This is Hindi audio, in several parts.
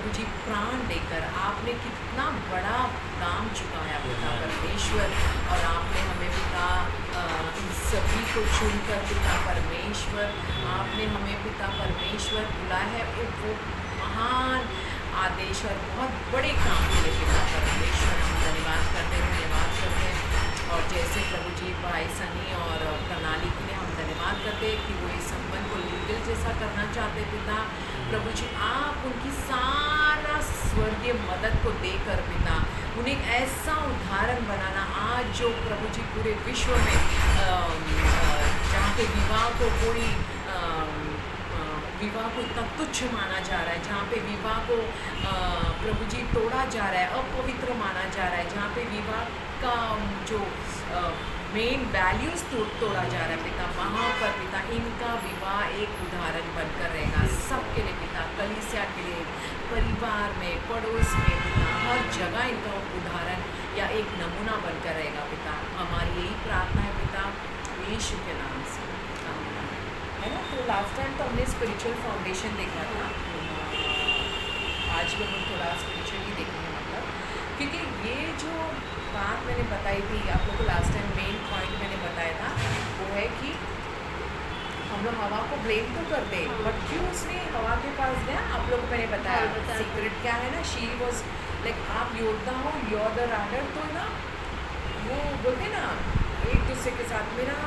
प्रभु जी प्राण देकर आपने कितना बड़ा दाम चुकाया पिता परमेश्वर, और आपने हमें पिता इन सभी को चुनकर पिता परमेश्वर आपने हमें पिता परमेश्वर बुलाया है वो महान आदेश और बहुत बड़े काम के लिए पिता परमेश्वर हम धन्यवाद करते हैं। और जैसे प्रभु जी भाई सनी और प्रणाली के लिए हम धन्यवाद करते हैं कि वो इस संबंध को लीगल जैसा करना चाहते पिता प्रभु जी, आप उनकी सारा स्वर्गीय मदद को देकर पिता उन्हें ऐसा उदाहरण बनाना आज जो प्रभु जी पूरे विश्व में जहाँ पे विवाह को कोई विवाह को इतना तुच्छ माना जा रहा है, जहाँ पे विवाह को प्रभु जी तोड़ा जा रहा है, अपवित्र माना जा रहा है, जहाँ पे विवाह का जो मेन वैल्यूज़ तोड़ा जा रहा है पिता, वहाँ पर पिता इनका विवाह एक उदाहरण बनकर रहेगा सबके लिए पिता, कलीसिया के लिए, परिवार में, पड़ोस में पिता, हर जगह इनका उदाहरण या एक नमूना बनकर रहेगा पिता। हमारी यही प्रार्थना है पिता यीशु के नाम से, आमीन। है ना। तो लास्ट टाइम तो हमने स्पिरिचुअल फाउंडेशन देखा था, आज भी हम थोड़ा स्पिरिचुअली देखेंगे मतलब, क्योंकि ये जो बात मैंने बताई थी आप लोग को लास्ट टाइम, मेन पॉइंट मैंने बताया था वो है कि हम लोग हवा को ब्लेम तो करते हैं, बट क्यों उसने हवा के पास गया, आप लोग को मैंने बताया सीक्रेट क्या है ना, शी वॉज लाइक आप योद्धा हो, योर द राइडर, तो ना वो बोलते ना एक दूसरे के साथ मेरा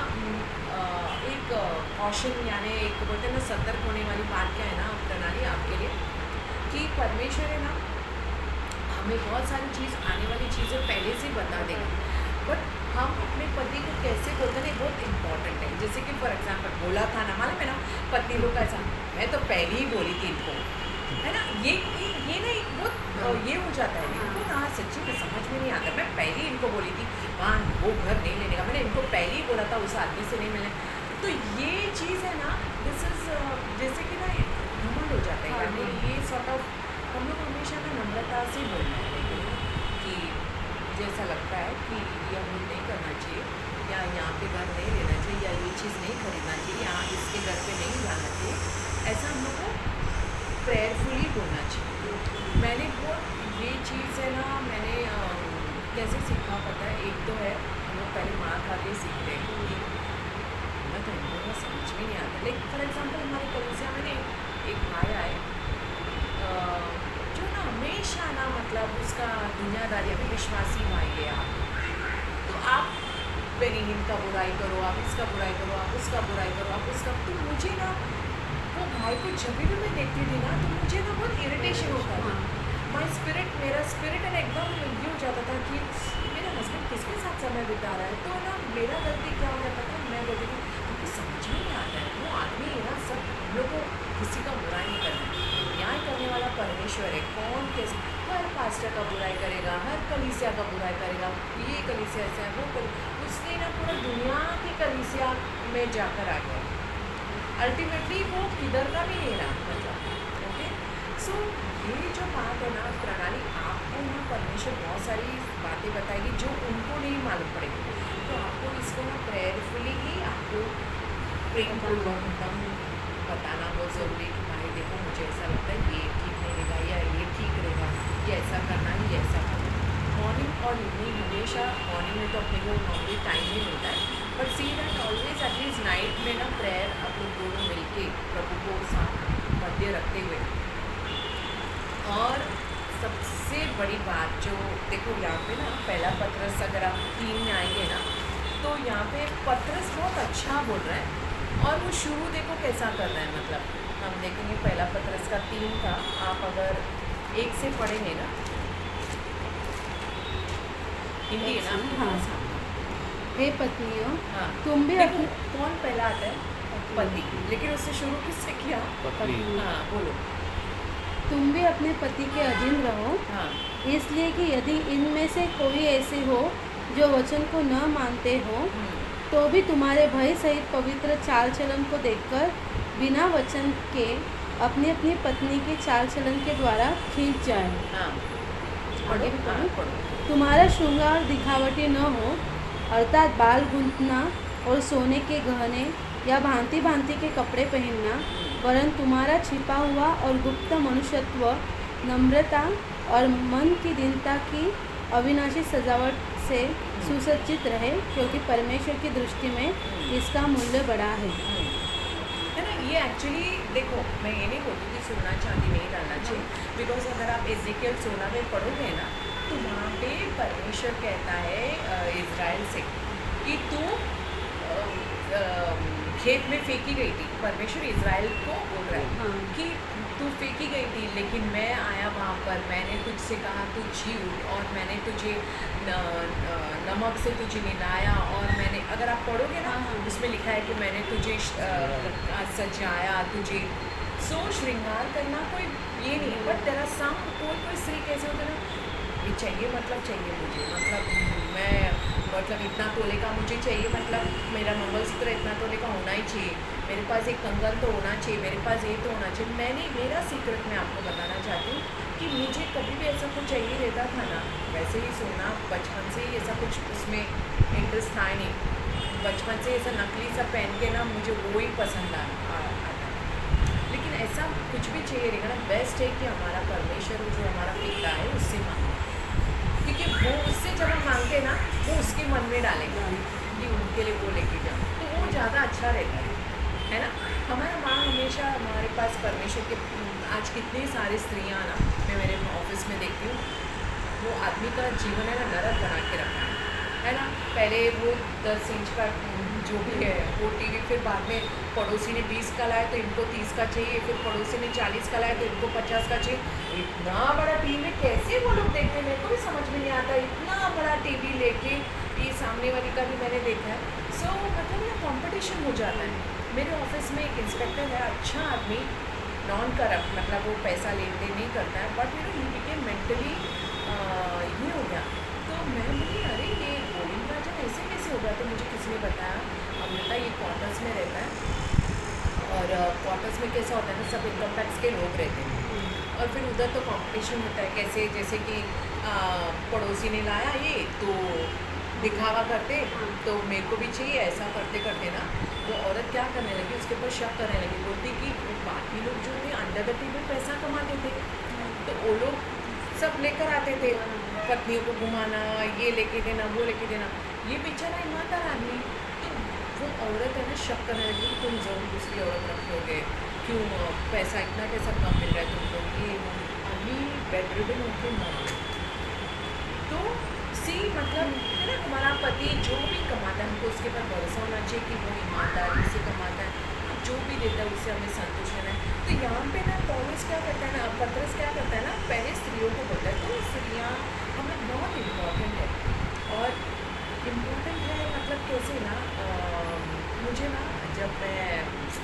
एक कॉशन यानी एक बोलते ना सतर्क होने वाली बात क्या है ना प्रणाली आपके लिए, कि परमेश्वर है ना हमें बहुत सारी चीज़ आने वाली चीज़ें पहले से बता देंगे, बट हम अपने पति को कैसे बोलते हैं बहुत इम्पॉर्टेंट है। जैसे कि फॉर एग्जांपल बोला था ना मालूम है ना पत्नी लोग का ऐसा, मैं तो पहले ही बोली थी इनको, है ना, ये ना एक बहुत ये हो जाता है इनको ना, सच्ची में समझ में नहीं आता, मैं पहले ही इनको बोली थी वहाँ वो घर नहीं लेने का, मैंने इनको पहले ही बोला था उस आदमी से नहीं मिलने। तो ये चीज़ है ना, दिस इज़ जैसे कि ना घमंड हो जाता है, यानी ये सॉर्ट ऑफ हम लोग हमेशा ना नम्रता से बोलना है, लेकिन कि मुझे ऐसा लगता है कि ये हम लोग नहीं करना चाहिए, या यहाँ पे घर नहीं लेना चाहिए, या ये चीज़ नहीं खरीदना चाहिए, यहाँ इसके घर पे नहीं जाना चाहिए, ऐसा हम लोग को प्रेयरफुली बोलना चाहिए। मैंने वो ये चीज़ है ना मैंने कैसे सीखा पता है, एक तो है हम लोग पहले माँ खा के सीखते हैं कि मैं तो इनको ना समझ में नहीं आता, लेकिन फॉर एग्जाम्पल हमारे कलीसिया में एक भाई आए जो ना हमेशा ना मतलब उसका दुनियादारी, अभी विश्वासी भाई है आप, तो आप बेगिंग इनका बुराई करो, आप इसका बुराई करो, आप उसका बुराई करो, आप उसका, तो मुझे ना वो भाई को जब भी मैं देखती थी ना तो मुझे ना बहुत इरिटेशन होता था, मेरा स्पिरिट है ना एकदम ये हो जाता था कि मेरा हस्बैंड किसके साथ समय बिता रहा है, तो ना मेरा गलती क्या हो जाता था, मैं बोलती थी मुझे समझ में नहीं आता है, वो आदमी है ना सब हम लोग को किसी का बुराई नहीं करना है, न्याय करने वाला परमेश्वर है, कौन कैसे हर पास्टर का बुराई करेगा, हर कलीसिया का बुराई करेगा, ये कलीसिया ऐसा है वो उसने ना पूरा दुनिया की कलीसिया में जाकर आ गया, अल्टीमेटली वो किधर का भी नहीं रहा मतलब। ओके, सो ये जो बात है ना प्रणाली, आपको ना परमेश्वर बहुत सारी बातें बताएगी जो उनको नहीं मालूम पड़ेगी, तो आपको इसको ना प्रेयरफुली ही आपको प्रेमपूर्वक एकदम बताना बहुत ज़रूरी है कि भाई देखो मुझे ऐसा लगता है ये ठीक नहीं रहेगा, या ये ठीक रहेगा, ये ऐसा करना है, ये ऐसा करना है। मॉर्निंग और इवनिंग, हमेशा मॉर्निंग में तो अपने को नॉर्मली टाइम नहीं मिलता है, but see that always at least night में ना प्रेयर आप लोग दोनों मिलके प्रभु को साथ मध्य रखते हुए, और सबसे बड़ी बात जो देखो यहाँ पे ना पहला पत्रस अगर आप 3 में आएंगे ना तो यहाँ पे पत्रस बहुत अच्छा बोल रहा है, और वो शुरू देखो कैसा कर रहा है, मतलब हम देखेंगे पहला पत्रस का 3 का, आप अगर 1 से पढ़ेंगे ना, हिंदी है ना, हाँ, हे पत्नियों, हाँ, तुम भी देखो कौन पहला आता है, पति, लेकिन उससे शुरू किससे किया, हाँ बोलो, तुम भी अपने पति के अधीन रहो, हाँ, इसलिए कि यदि इनमें से कोई ऐसे हो जो वचन को न मानते हो, तो भी तुम्हारे भय सहित पवित्र चाल चलन को देखकर बिना वचन के अपनी अपनी पत्नी के चाल चलन के द्वारा खींच जाए। हाँ, आगे भी हाँ, पढ़ो। तुम्हारा श्रृंगार दिखावटी न हो, अर्थात बाल गूंथना और सोने के गहने या भांति भांति के कपड़े पहनना, वरन तुम्हारा छिपा हुआ और गुप्त मनुष्यत्व नम्रता और मन की दीनता की अविनाशी सजावट से सुसज्जित रहे, क्योंकि परमेश्वर की दृष्टि में इसका मूल्य बड़ा है। है ना। ये एक्चुअली देखो, मैं ये नहीं बोलती कि सोना चांदी नहीं डालना चाहिए, बिकॉज अगर आप एजेकियल 16 में पढ़ोगे ना, तो वहाँ पे परमेश्वर कहता है इज़राइल से कि तू खेत में फेंकी गई थी। परमेश्वर इज़राइल को बोल रहा है हाँ। कि तू फेंकी गई थी, लेकिन मैं आया वहाँ पर, मैंने तुझसे कहा तू झील, और मैंने तुझे नमक से तुझे मिलाया, और मैंने, अगर आप पढ़ोगे ना, हाँ। उसमें लिखा है कि मैंने तुझे सजाया, तुझे श्रृंगार करना कोई ये नहीं है, बट तेरा सम कोई स्त्री कैसे होता है ना, ये चाहिए मतलब चाहिए मुझे, मतलब मैं, मतलब इतना तोले का मुझे चाहिए, मतलब मेरा मंगलसूत्र इतना तोले का होना ही चाहिए, मेरे पास एक कंगन तो होना चाहिए, मेरे पास ये तो होना चाहिए। मैंने, मेरा सीक्रेट मैं आपको बताना चाहती हूँ कि मुझे कभी भी ऐसा कुछ चाहिए रहता था ना, वैसे ही सोना बचपन से ही ऐसा कुछ उसमें इंटरेस्ट था ही नहीं, बचपन से ऐसा नकली सा पहन के ना मुझे वो ही पसंद आता। लेकिन ऐसा कुछ भी चाहिए रहेगा ना, बेस्ट है कि हमारा परमेश्वर जो हमारा पिता है उससे मांगे, क्योंकि वो उससे जब हम मांगते हैं ना, वो उसके मन में डालेगा कि उनके लिए वो लेके जाओ, तो वो ज़्यादा अच्छा रहता है ना। हमारा माँ हमेशा हमारे पास परमेश्वर के, आज कितनी सारी स्त्रियाँ ना, मैं मेरे ऑफिस में देखती हूँ, वो आदमी का जीवन है ना नरक बना के रखा है ना। पहले वो 10 इंच का जो भी है वो टीवी, फिर बाद में पड़ोसी ने 20 का लाया तो इनको 30 का चाहिए, फिर पड़ोसी ने 40 का लाया तो इनको 50 का चाहिए। इतना बड़ा टीवी कैसे वो लोग देखते हैं, मेरे को भी समझ में नहीं आता, इतना बड़ा टीवी लेके, ये सामने वाली का भी मैंने देखा है। सो मतलब ये कंपटीशन हो जाता है। मेरे ऑफिस में एक इंस्पेक्टर है, अच्छा आदमी, नॉन करप्ट, मतलब वो पैसा लेन देन नहीं करता है, बट ही बिकेम मेंटली ये हो गया। तो मैं बोली अरे ये गोविंद राजन ऐसे कैसे होगा, तो मुझे किसी ने बताया, अमृता ये क्वार्टर्स में रहता है, और क्वार्टर्स में कैसा होता है ना, सब इनकम टैक्स के लोग रहते हैं, और फिर उधर तो कंपटीशन होता है, कैसे जैसे कि पड़ोसी ने लाया ये तो दिखावा करते, तो मेरे को भी चाहिए, ऐसा करते करते ना वो औरत क्या करने लगी, उसके ऊपर शक करने लगी, बोलती कि बाकी लोग जो थे अंडर द टेबल पैसा कमाते थे, तो वो लोग सब लेकर आते थे, पत्नियों को घुमाना, ये लेके देना, वो लेके देना, ये बेचारा ईमानदार आदमी, तो वो औरत है ना शक करने लगी, तुम जरूर दूसरी औरत रखोगे, क्यों पैसा इतना कैसा कम मिल रहा है तुमको, ये अभी बेड रिडन होके मर, तो सी मतलब है ना, हमारा पति जो भी कमाता है हमको उसके ऊपर भरोसा होना चाहिए कि वो ईमानदारी से कमाता है, तो जो भी देता है उससे हमें संतुष्ट रहना है। तो यहाँ पे ना पौलुस क्या करता है ना, पतरस क्या करता है ना, पहले स्त्रियों को बोलता है, तो स्त्रियाँ हमें बहुत इम्पोर्टेंट है, और इम्पोर्टेंट है मतलब कैसे ना, मुझे ना जब मैं,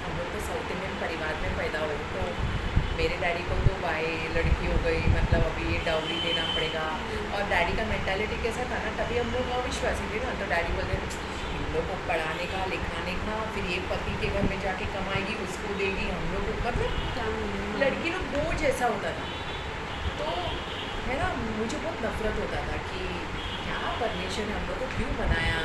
हम लोग तो साउथ इंडियन परिवार में पैदा हुए, तो मेरे डैडी को तो भाई लड़की हो गई, मतलब अभी ये डाउरी देना पड़ेगा, और डैडी का मेंटालिटी कैसा था ना, तभी हम लोग अविश्वासी थे ना, तो डैडी बोलते इन लोग को पढ़ाने का लिखाने का, फिर ये पति के घर में जाके कमाएगी, उसको देगी, हम लोग को मतलब लड़की लोग बोझ ऐसा होता था। तो है ना, मुझे बहुत नफरत होता था कि क्या परमेश्वर ने हम लोग को क्यों बनाया,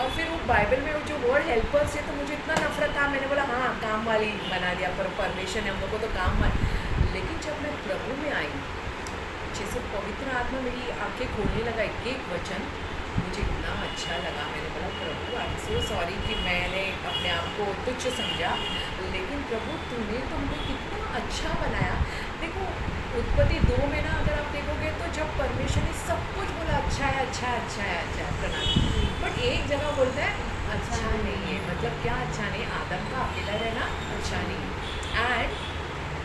और फिर वो बाइबल में वो जो वर्ड हेल्पर से, तो मुझे इतना नफरत था, मैंने बोला हाँ काम वाली बना दिया, पर परमेश्वर ने हम लोग को तो काम वाली। लेकिन जब मैं प्रभु में आई, जैसे पवित्र आत्मा मेरी आंखें खोलने लगा, एक एक वचन मुझे इतना अच्छा लगा, मैंने बोला प्रभु आई एम सो सॉरी कि मैंने अपने आप को तुच्छ समझा, लेकिन प्रभु तूने तो हमें कितना अच्छा बनाया। देखो उत्पत्ति 2 में ना अगर आप देखोगे, तो जब परमेश्वर ने सब कुछ बोला अच्छा है अच्छा है अच्छा है अच्छा है प्रणाम, बट एक जगह बोलता है अच्छा नहीं है, मतलब क्या अच्छा नहीं, आदम का अकेला रहना अच्छा नहीं, एंड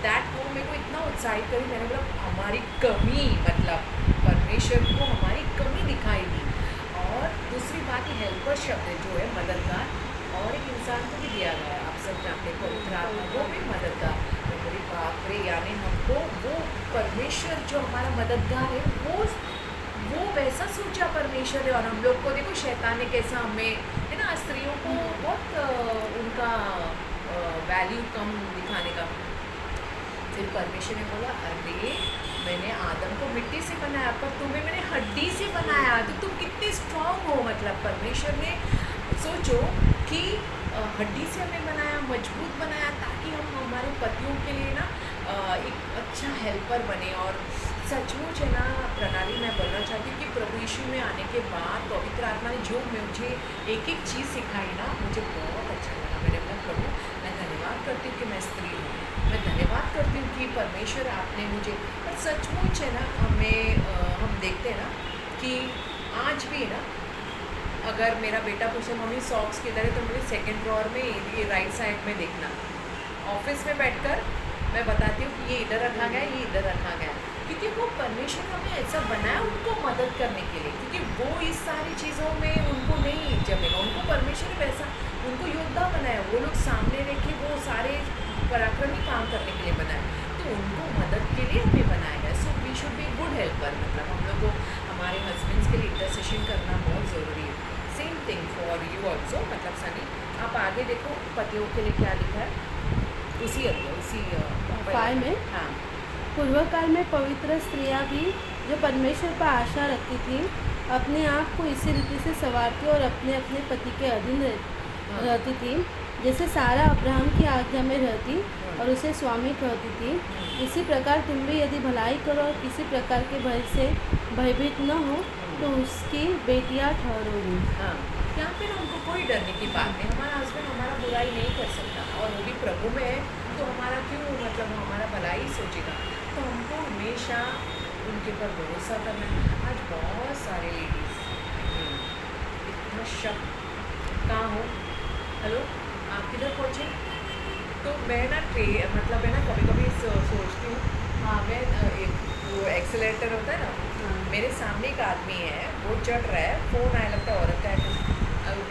दैट वो मेरे को इतना उत्साहित करी, मैंने बोला हमारी कमी, मतलब परमेश्वर को हमारी कमी दिखाई दी। और दूसरी बात ही हेल्पर शब्द जो है मददगार, और एक इंसान को भी दिया गया है, आप सब जानते हैं पवित्र आत्मा, वो भी मददगार, तो मेरे बाप रे, यानी हमको वो परमेश्वर जो हमारा मददगार है, वो वैसा सोचा परमेश्वर है, और हम लोग को देखो शैतान ने कैसा हमें है ना, स्त्रियों को बहुत उनका वैल्यू कम दिखाने का। फिर परमेश्वर ने बोला अरे मैंने आदम को मिट्टी से बनाया, पर तुम्हें मैंने हड्डी से बनाया, तो तुम कितने स्ट्रांग हो, मतलब परमेश्वर ने सोचो कि हड्डी से हमें बनाया, मजबूत बनाया, ताकि हम हमारे पतियों के लिए ना एक अच्छा हेल्पर बने। और सचमुच है ना प्रणाली, मैं बोलना चाहती हूँ कि प्रभु यीशु में आने के बाद पवित्र आत्मा ने जो मुझे एक एक चीज़ सिखाई ना, मुझे बहुत अच्छा लगा। मैंने बोला प्रभु मैं धन्यवाद करती हूँ कि मैं स्त्री हूँ, मैं धन्यवाद करती हूँ कि परमेश्वर आपने मुझे। और सचमुच है ना हम देखते हैं ना कि आज भी ना अगर मेरा बेटा पूछे मम्मी सॉक्स किधर है, तो मुझे सेकंड ड्रॉअर में ये राइट साइड में देखना। ऑफिस में बैठकर मैं बताती हूँ कि ये इधर रखा गया है, ये इधर रखा गया है, क्योंकि वो परमेश्वर हमें ऐसा बनाया उनको मदद करने के लिए, क्योंकि वो इस सारी चीज़ों में उनको नहीं जमेगा। उनको परमेश्वर वैसा उनको योद्धा बनाया, वो लोग सामने रखे वो सारे पराक्रमी काम करने के लिए बनाए, तो उनको मदद के लिए हमें बनाया गया। So we should be good helper, मतलब हम लोग को हमारे हस्बैंड्स के लिए इंटरसेशन करना बहुत ज़रूरी है। Same thing for you also, मतलब सनी आप आगे देखो पतियों के लिए क्या लिखा है उसी फाइव में। हाँ पूर्व काल में पवित्र स्त्रियां भी जो परमेश्वर पर आशा रखती थी, अपने आप को इसी रीति से संवारती और अपने अपने पति के अधीन रहती थी, जैसे सारा अब्राहम की आज्ञा में रहती और उसे स्वामी कहती थी। इसी प्रकार तुम भी यदि भलाई करो और किसी प्रकार के भय से भयभीत न हो, तो उसकी बेटियां ठहरोगी। हाँ, यहाँ पे ना उनको कोई डरने की बात नहीं। हमारा हस्बैंड हमारा बुराई नहीं कर सकता, और वो भी प्रभु में है, तो हमारा क्यों, मतलब हमारा भलाई सोचेगा। तो हमको हमेशा उनके ऊपर भरोसा करना है। आज बहुत सारे लेडीज़ इतना शक कहाँ हो, हेलो आप किधर पहुँचे, तो मैं ना मतलब है ना कभी कभी सोचती हूँ, हाँ मैं वो एक्सीलरेटर होता है ना, मेरे सामने एक आदमी है, वो चढ़ रहा है, फ़ोन आया लगता है औरत का है,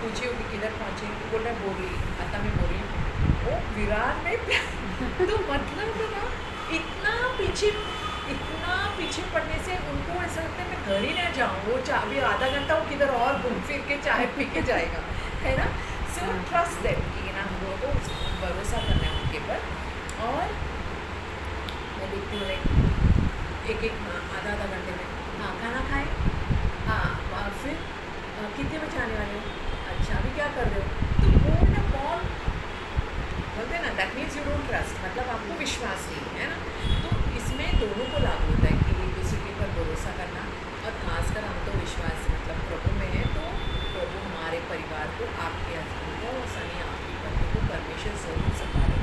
पूछी होगी किधर पहुँचे, बोल रहा है बोरी, आता मैं बोरी वो विराट में तो मतलब ना इतना पीछे पड़ने से उनको ऐसा लगता है मैं घर ही ना जाऊँ, वो अभी आधा घंटा वो किधर और घूम फिर के चाय पी के जाएगा, है ना। सो ट्रस्ट देम कि ना हम लोगों को भरोसा करना है उनके ऊपर। और मैं देखती हूँ एक आधा घंटे में, हाँ खाना खाए, हाँ फिर कितने बजे आने वाले हो, अच्छा अभी क्या कर रहे हो, तो वो ना बहुत बोलते हैं ना that means you don't trust, मतलब आपको विश्वास नहीं है ना। तो इसमें दोनों को लागू होता है कि एक दूसरे के ऊपर भरोसा करना, और खासकर हम तो विश्वास मतलब प्रभु में है, तो प्रभु हमारे परिवार को, आपके हस्बैंड को और सनी आपकी पत्नी को परमेश्वर जरूर संभाले।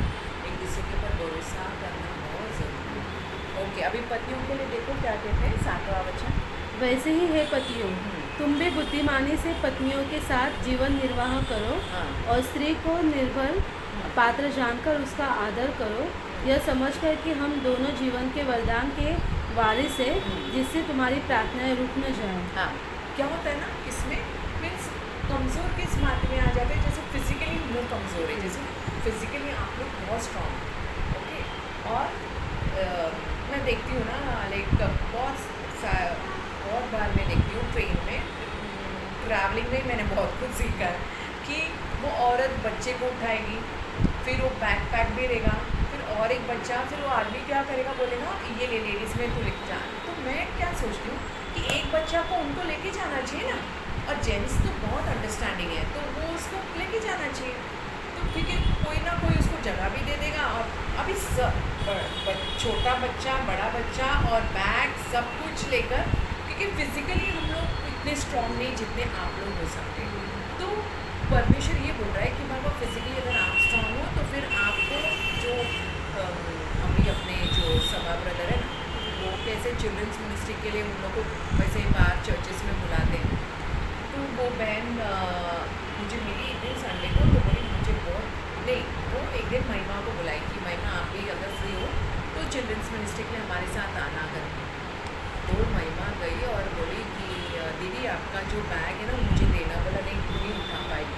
एक दूसरे के ऊपर भरोसा करना बहुत ज़रूरी है। ओके, अभी पतियों के लिए देखो क्या कहते हैं 7वां वचन। वैसे ही है पतियों, तुम भी बुद्धिमानी से पत्नियों के साथ जीवन निर्वाह करो, हाँ। और स्त्री को निर्भर पात्र जानकर उसका आदर करो, यह समझकर कि हम दोनों जीवन के वरदान के वारिस है, जिससे तुम्हारी प्रार्थनाएं रुक न जाए। हाँ, क्या होता है ना इसमें मीन्स कमज़ोर किस बात में आ जाते हैं, जैसे फिजिकली हम लोग कमज़ोर है, जैसे फिजिकली आप लोग बहुत स्ट्रॉन्ग, ओके। और मैं देखती हूँ ना लाइक बहुत बार मैं देखती हूँ ट्रेन में, ट्रैवलिंग में मैंने बहुत कुछ सीखा है कि वो औरत बच्चे को उठाएगी, फिर वो बैग पैक भी रहेगा, फिर और एक बच्चा, फिर वो आदमी क्या करेगा, बोलेगा ये ले लेडीज़ में तू लेके जा। तो मैं क्या सोचती हूँ कि एक बच्चा को उनको लेके जाना चाहिए ना, और जेंट्स तो बहुत अंडरस्टैंडिंग है, तो वो उसको लेके जाना चाहिए, तो क्योंकि कोई ना कोई उसको जगह भी दे देगा। और अभी छोटा बच्चा, बड़ा बच्चा और बैग सब कुछ लेकर, क्योंकि फिजिकली हम लोग इतने स्ट्रॉन्ग नहीं जितने आप लोग हो सकते हैं। तो परमेश्वर ये बोल रहा है कि बाबा फिजिकली अगर आप स्ट्रॉन्ग हो, तो फिर आपको जो अभी अपने जो सभा ब्रदर है ना, वो कैसे चिल्ड्रंस मिनिस्ट्री के लिए उन लोग को वैसे ही बाहर चर्चेस में बुलाते हैं, तो वो बहन मुझे मिली एक दिन संडे को, तो बोली मुझे बहुत नहीं, वो एक दिन महिमा को बुलाई कि महिमा आप भी अगर फ्री हो तो चिल्ड्रंस मिनिस्ट्री के लिए हमारे साथ आना करें। तो महिमा गई और बोली कि दीदी आपका जो बैग है ना मुझे देना। बोला नहीं तू नहीं उठा पाएगी,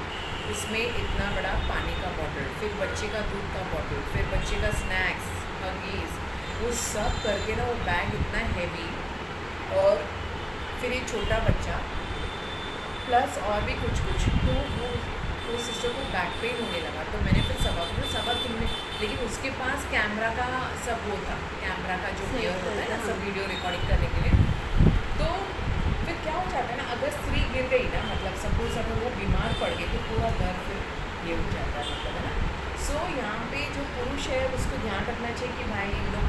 उसमें इतना बड़ा पानी का बॉटल, फिर बच्चे का दूध का बॉटल, फिर बच्चे का स्नैक्स, हगीज़, वो सब करके ना वो बैग इतना हैवी, और फिर एक छोटा बच्चा प्लस और भी कुछ तो वो सिस्टर को बैक पेन होने लगा। तो मैंने फिर सबक तुमने, लेकिन उसके पास कैमरा का सब वो था, कैमरा का जो गियर होता है ना सब वीडियो रिकॉर्डिंग करने के लिए। तो फिर क्या हो जाता है ना, अगर स्त्री गिर गई ना, मतलब सपोज अगर वो बीमार पड़ गई, तो पूरा घर फिर ये हो जाता है, मतलब है ना। सो यहाँ पे जो पुरुष है उसको ध्यान रखना चाहिए कि भाई इन लोग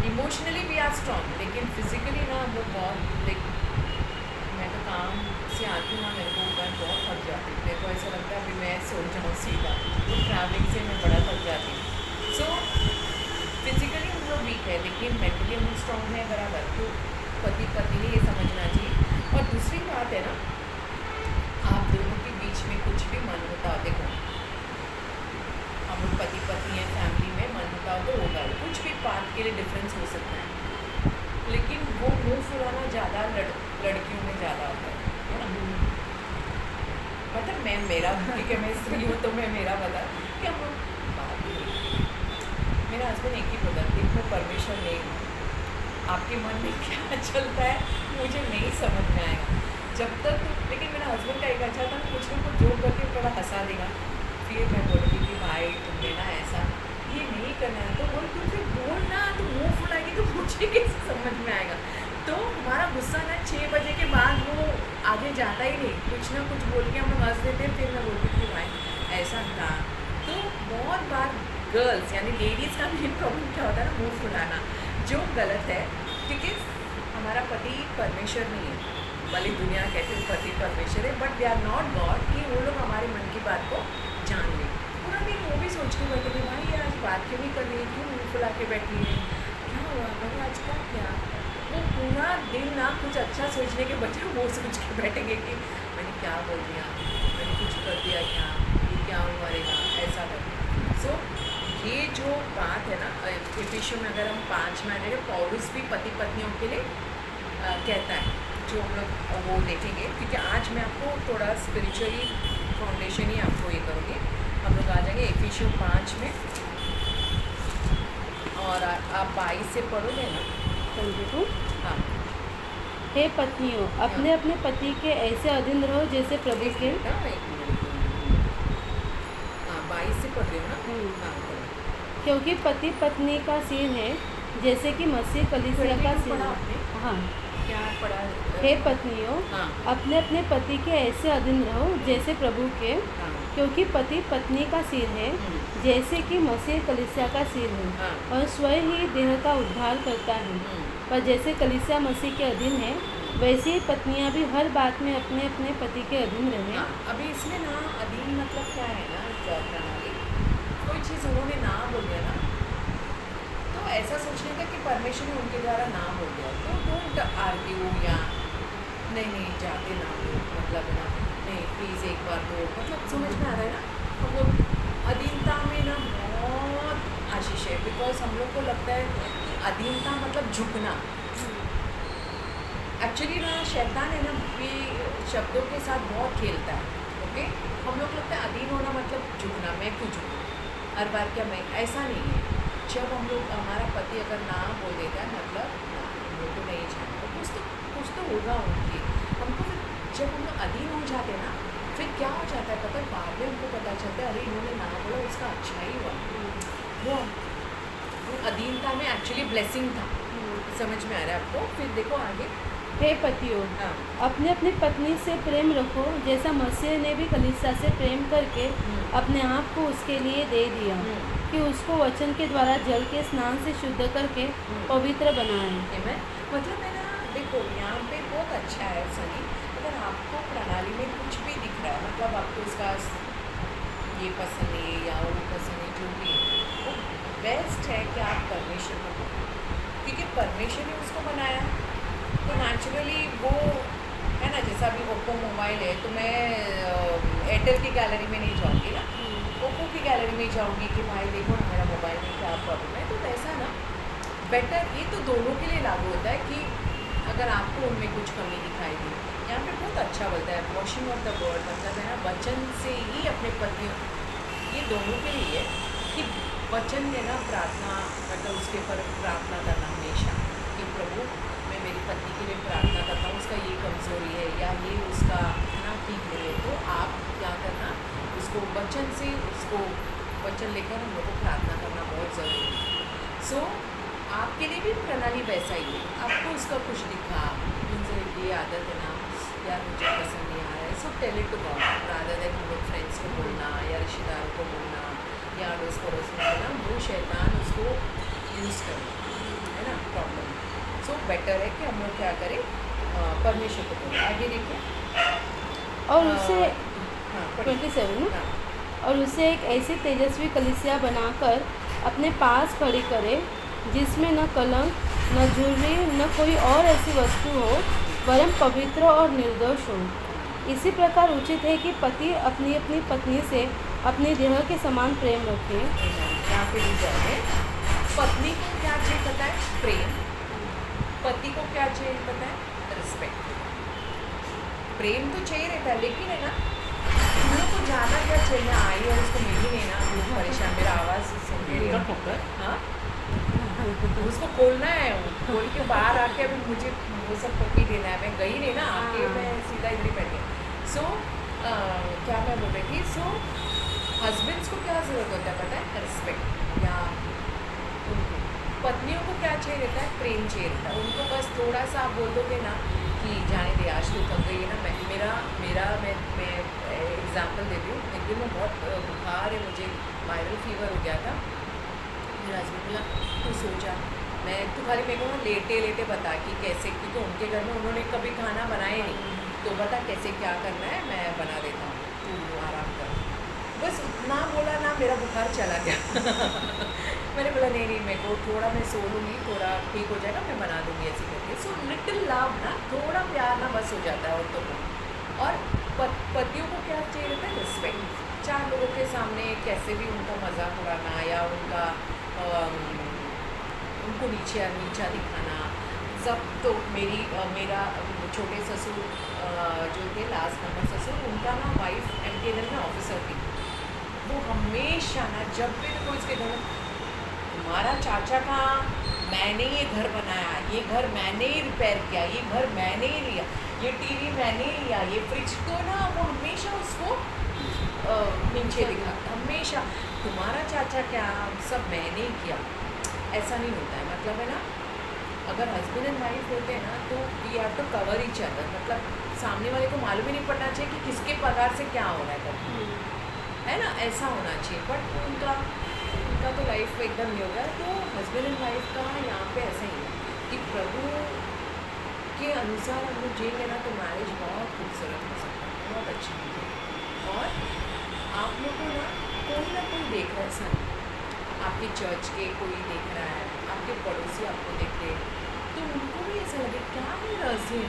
इमोशनली वी आर स्ट्रॉन्ग, लेकिन फिजिकली ना हम लोग बहुत लाइक, मैं तो काम से आती हूँ ना, मेरे को मैं बहुत थक जाती हूँ, मेरे को ऐसा लगता है अभी मैं सो जाऊँ सीधा, तो ट्रैवलिंग से मैं बड़ा थक जाती हूँ। सो फिजिकली हम लोग वीक है, लेकिन मेंटली हम लोग स्ट्रॉन्ग है बराबर। तो पति पत्नी ये समझना चाहिए। और दूसरी बात है ना, आप दोनों के बीच में कुछ भी मन होता हो, देखो हम लोग पति पत्नी है, फैमिली में मन होता हो तो होगा, कुछ भी बात के लिए डिफरेंस हो सकता है, लेकिन वो मुंह फुलाना ज़्यादा लड़कियों में ज़्यादा होता है ना। मतलब मैं मेरा ठीक है, मैं स्त्री हूँ तो मैं मेरा बता कि हम लोग बात नहीं, मेरा हस्बैंड एक ही बोला कि मैं परमिशन नहीं हूँ, आपके मन में क्या चलता है मुझे नहीं समझ में आएगा जब तक। लेकिन मेरा हस्बैंड का एक अच्छा था, कुछ ना कुछ जोक करके थोड़ा हंसा देगा, फिर मैं बोलूँगी कि भाई तुमने ना ऐसा ये नहीं करना है, तो बोल तुम फिर बोलना, तो मुँह फुलाएगी तो मुझे कैसे समझ में आएगा। तो हमारा गुस्सा ना 6 बजे के बाद वो आगे जाता ही नहीं, कुछ ना कुछ बोल के हम लोग हंस देते हैं, फिर मैं बोलती थी भाई ऐसा था। तो बहुत बार गर्ल्स यानी लेडीज़ का मेन प्रॉब्लम क्या होता है ना, मुँह फुलाना, जो गलत है। क्योंकि हमारा पति परमेश्वर नहीं है, भले दुनिया कहते हैं पति परमेश्वर है, but they are not God कि वो लोग हमारे मन की बात को जान लें। पूरा दिन वो भी सोच के बैठे थे भाई ये आज बात क्यों नहीं कर रही है, क्यों मुँह फुला के बैठी है, क्या हुआ, मैंने आज क्या किया। वो पूरा दिन ना कुछ अच्छा सोचने के बजाय वो सोच के बैठेंगे कि मैंने क्या बोल दिया, मैंने कुछ कर दिया क्या, ये क्या मरेगा, ऐसा कर। सो ये जो बात है ना, एफिशियों में अगर हम 5 में आ जाएंगे, पौलुस भी पति पत्नियों के लिए कहता है, जो हम लोग वो देखेंगे। क्योंकि आज मैं आपको थोड़ा स्पिरिचुअली फाउंडेशन ही आपको ये करूँगी। हम लोग आ जाएंगे एफिशियों 5 में, और आप 22 से पढ़ोगे ना। समझो। हाँ हे पत्नियों, अपने अपने पति के ऐसे अधीन रहो जैसे प्रभु के। हाँ 22 से पढ़ रहे हो ना। हम्म। हाँ पढ़ो। क्योंकि पति पत्नी का सिर है, जैसे कि मसीह कलीसिया का 22 सिर पढ़ा है। आपने? हाँ। क्या पढ़ा? हे पत्नियों, हाँ अपने अपने पति के ऐसे अधीन रहो जैसे प्रभु के। हाँ क्योंकि पति पत्नी का सिर है, जैसे कि मसीह कलीसिया का सिर है, हाँ। और स्वयं ही देह का उद्धार करता है। पर जैसे कलीसिया मसीह के अधीन है, वैसे ही पत्नियां भी हर बात में अपने अपने पति के अधीन रहें। हाँ। अभी इसमें ना अधीन मतलब क्या है ना, जॉब प्रणाली, कोई चीज़ उन्होंने ना बोल दिया ना, तो ऐसा सोचने का कि परमेश्वर ने उनके द्वारा ना बोल दिया, तो डोंट आर्ग्यू या नहीं जाते ना दो, मतलब ना नहीं प्लीज़ एक बार दो, मतलब समझ में आ रहा है ना। हम लोग अधीनता में ना बहुत आशीष है, बिकॉज हम लोग को लगता है कि अधीनता मतलब झुकना। एक्चुअली ना शैतान है ना, ये शब्दों के साथ बहुत खेलता है। ओके, हम लोग लगता है अधीन होना मतलब झुकना, मैं क्यों झुकूँ हर बार, क्या मैं, ऐसा नहीं है। जब हम लोग, हमारा पति अगर ना बोल देता है मतलब ना, हम लोग को नहीं जानते, कुछ तो होगा उनकी, हमको फिर जब हम लोग अधीन हो जाते हैं ना, फिर क्या हो जाता है पता है, बाद में हमको पता चलता है अरे इन्होंने ना बोला, उसका अच्छा ही हुआ, वो अधीनता में एक्चुअली ब्लेसिंग था। समझ में आ रहा है आपको। फिर देखो आगे। हे पतियों, हाँ अपने अपनी पत्नी से प्रेम रखो, जैसा मसीह ने भी कलीसिया से प्रेम करके अपने आप को उसके लिए दे दिया, कि उसको वचन के द्वारा जल के स्नान से शुद्ध करके पवित्र बनाए। Amen? मतलब है ना, देखो यहाँ पे बहुत अच्छा है सनी, अगर आपको प्रणाली में कुछ भी दिख रहा है, मतलब आपको इसका ये पसंद है या वो पसंद है, जो भी है, वो बेस्ट है कि आप परमेश्वर को बोलो, क्योंकि परमेश्वर ने उसको बनाया, तो नेचुरली वो है ना। जैसा अभी ओप्पो मोबाइल है, तो मैं एयरटेल की गैलरी में नहीं जाऊँगी ना, ओप्पो की गैलरी में जाऊँगी कि भाई देखो ना मेरा मोबाइल में क्या प्रॉब्लम है। तो वैसा ना बेटर, ये तो दोनों के लिए लागू होता है कि अगर आपको उनमें कुछ कमी दिखाई दी, यहाँ पे बहुत अच्छा बोलता है वॉशिंग ऑफ द वर्ड, मतलब है ना वचन से ही अपने पति, ये दोनों के लिए है कि वचन में ना प्रार्थना, मतलब उसके ऊपर प्रार्थना करना हमेशा कि प्रभु मैं मेरी पत्नी के लिए प्रार्थना करता हूँ, उसका ये कमज़ोरी है या ये उसका है ना ठीक नहीं है, तो आप क्या करना, उसको वचन से, उसको वचन लेकर हम लोग को प्रार्थना करना बहुत ज़रूरी है। सो आपके लिए भी प्रणाली वैसा ही है, आपको उसका कुछ दिखा, मुझे ये आदत है ना यार, मुझे पसंद नहीं आ रहा है, so tell it to God, rather than हम लोग फ्रेंड्स को बोलना या रिश्तेदारों को बोलना या अड़ोस पड़ोस में बोलना, वो शैतान उसको यूज़ करे, है ना। सो बेटर है कि हम लोग क्या करें, परमेश्वर को बोलें। आगे देखिए। और उसे हाँ, पढ़िए। 27 हाँ, और उसे एक ऐसी तेजस्वी कलीसिया बनाकर अपने पास खड़ी करे जिसमें न कलंक, न झुर्री, न कोई और ऐसी वस्तु हो, वरन पवित्र और निर्दोष हो। इसी प्रकार उचित है कि पति अपनी अपनी पत्नी से अपने देह के समान प्रेम रखे। यहाँ पे लिख जाएंगे, पत्नी को क्या चाहिए पता है? प्रेम। पति को क्या चाहिए पता है? रिस्पेक्ट। प्रेम तो चाहिए रहता है, लेकिन है ना, हम लोग को ज़्यादा क्या चाहिए, आई और उसको मिली नहीं ना, वो परेशान, मेरा आवाज़ सुन के हाँ, उसको खोलना है, वो खोल के बाहर आके अभी मुझे वो सब पपी देना है, मैं गई नहीं ना, आके मैं सीधा इधर ही बैठ गई। सो क्या मैं बोल रही थी, सो हस्बैंड्स को क्या ज़रूरत होता है पता है? रिस्पेक्ट। या उनको पत्नियों को क्या चाहिए रहता है? प्रेम चाहिए रहता है उनको। बस थोड़ा सा आप बोल दोगे ना कि जाने दे, आज तो थक गई है ना, मैं एग्जांपल देती हूँ। एक दिन में बहुत बुखार है, मुझे वायरल फीवर हो गया था। मेरा हस्बैंड बोला तू सो जा, मैं तू खाली मेरे को ना लेटे लेटे बता कि कैसे, क्योंकि उनके घर में उन्होंने कभी खाना बनाया नहीं, तो बता कैसे क्या करना है, मैं बना देता हूँ, तू आराम कर। बस ना बोला ना, मेरा बुखार चला गया। मैंने बोला नहीं नहीं, मेरे को थोड़ा, मैं सो लूँगी, थोड़ा ठीक हो जाएगा, मैं बना दूँगी ऐसे करके। सो लिटिल लव ना, थोड़ा प्यार ना बस हो जाता है औरतों को। और पतियों को क्या चाहिए रहता है? रिस्पेक्ट। चार लोगों के सामने कैसे भी उनका मजाक उड़ाना या उनका उनको नीचा दिखाना, सब तो मेरा छोटे ससुर जो थे, लास्ट नंबर ससुर, उनका ना वाइफ MTNL में ऑफिसर थी। वो हमेशा ना, जब भी कोई इसके घर में, तुम्हारा चाचा का, मैंने ये घर बनाया, ये घर मैंने ही रिपेयर किया, ये घर मैंने ही लिया, ये टीवी मैंने ही लिया, ये फ्रिज, तो ना वो हमेशा उसको नीचे दिखा, हमेशा तुम्हारा चाचा क्या, सब मैंने ही किया। ऐसा नहीं होता है, मतलब है ना, अगर हस्बैंड एंड वाइफ होते हैं ना, तो we have to cover each other, मतलब सामने वाले को मालूम ही नहीं पड़ना चाहिए कि किसके पगार से क्या हो रहा है करके, है ना, ऐसा होना चाहिए। बट उनका तो लाइफ एकदम नहीं होगा। तो हस्बैंड एंड वाइफ का यहाँ पे ऐसा ही है कि प्रभु के अनुसार हम लोग जिएंगे ना, तो मैरिज बहुत खूबसूरत हो सकता है, बहुत अच्छी है। और आप लोग को ना कोई देख रहा है, ऐसा नहीं, आपके चर्च के कोई देख रहा है, आपके पड़ोसी आपको देख रहे, तो उनको भी ऐसा लगे क्या है रहस्य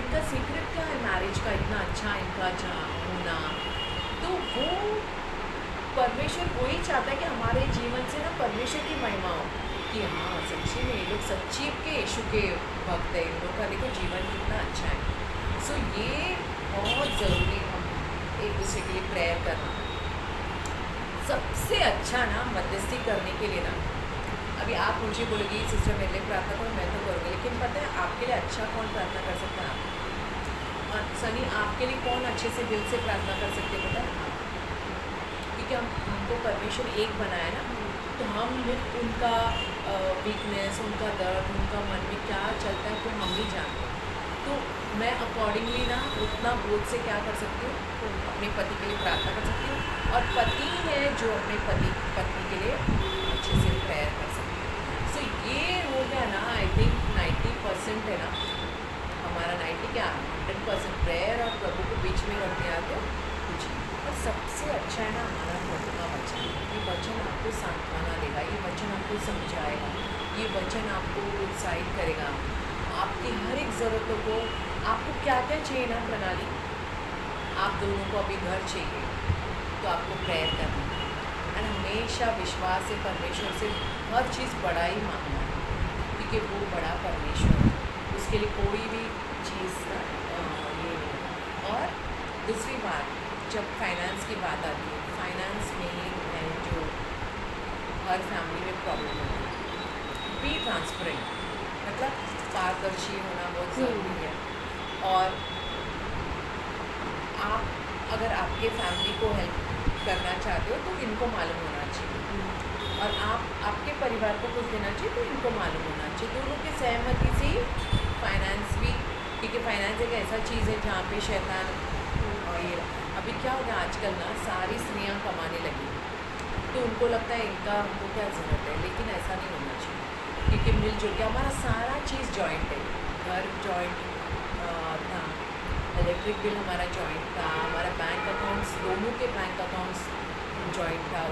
इनका सीक्रेट क्या है मैरिज का, इतना अच्छा इनका होना। तो वो परमेश्वर वही चाहता है कि हमारे जीवन से ना परमेश्वर की महिमा हो, कि हाँ सच्ची में ये लोग सच्ची के यीशु के भक्त है, इन लोगों का देखो जीवन कितना अच्छा है। सो ये बहुत ज़रूरी है, हम एक दूसरे के लिए प्रेयर करना। सबसे अच्छा ना मध्यस्थी करने के लिए ना, अभी आप मुझे बोलोगी सिस्टर मेरे लिए प्रार्थना करो, मैं तो करूँगी, लेकिन पता है आपके लिए अच्छा कौन प्रार्थना कर सकता है? और सनी, आपके लिए कौन अच्छे से दिल से प्रार्थना कर सकते पता है? क्योंकि हमको परमेश्वर एक बनाया ना, तो हम उनका वीकनेस, उनका दर्द, उनका मन में क्या चलता है तो हम ही जानते हैं। तो मैं अकॉर्डिंगली ना उतना बोझ से क्या कर सकती हूँ, अपने पति के लिए प्रार्थना कर सकती हूँ, और पति है जो अपने पत्नी के लिए अच्छे से प्रेयर कर सकते हैं। सो ये हो गया ना, आई थिंक 90% है ना हमारा, 90 क्या 100% प्रेयर और प्रभु को बीच में रख दिया तो कुछ नहीं। और सबसे अच्छा है ना हमारा प्रभु का वचन। ये वचन आपको सांत्वना देगा, ये वचन आपको समझाएगा, ये वचन आपको उत्साहित करेगा, आपकी हर एक ज़रूरतों को, आपको क्या क्या चाहिए ना प्रणाली, आप दोनों को अभी घर चाहिए तो आपको प्रेयर करना है, और हमेशा विश्वास से परमेश्वर से हर चीज़ बड़ा ही मांगना है, क्योंकि वो बड़ा परमेश्वर है, उसके लिए कोई भी चीज़ ना ये नहीं। और दूसरी बात, जब फाइनेंस की बात आती है, फाइनेंस में है जो हर फैमिली में प्रॉब्लम होती है। बी ट्रांसपेरेंट, मतलब पारदर्शी होना बहुत ज़रूरी है। और आप अगर आपके फैमिली को हेल्प करना चाहते हो तो इनको मालूम होना चाहिए, और आपके परिवार को कुछ देना चाहिए तो इनको मालूम होना चाहिए। दोनों की सहमति से ही फाइनेंस भी, क्योंकि फाइनेंस एक ऐसा चीज़ है जहाँ पे शैतान, और ये अभी क्या हो गया आजकल ना, सारी स्त्रियाँ कमाने लगी, तो उनको लगता है इनका हमको क्या ज़रूरत है, लेकिन ऐसा नहीं होना चाहिए, क्योंकि मिलजुल के, हमारा सारा चीज़ जॉइंट है, घर जॉइंट था, इलेक्ट्रिक बिल हमारा जॉइंट था, हमारा बैंक अकाउंट्स, दोनों के बैंक अकाउंट्स जॉइंट था।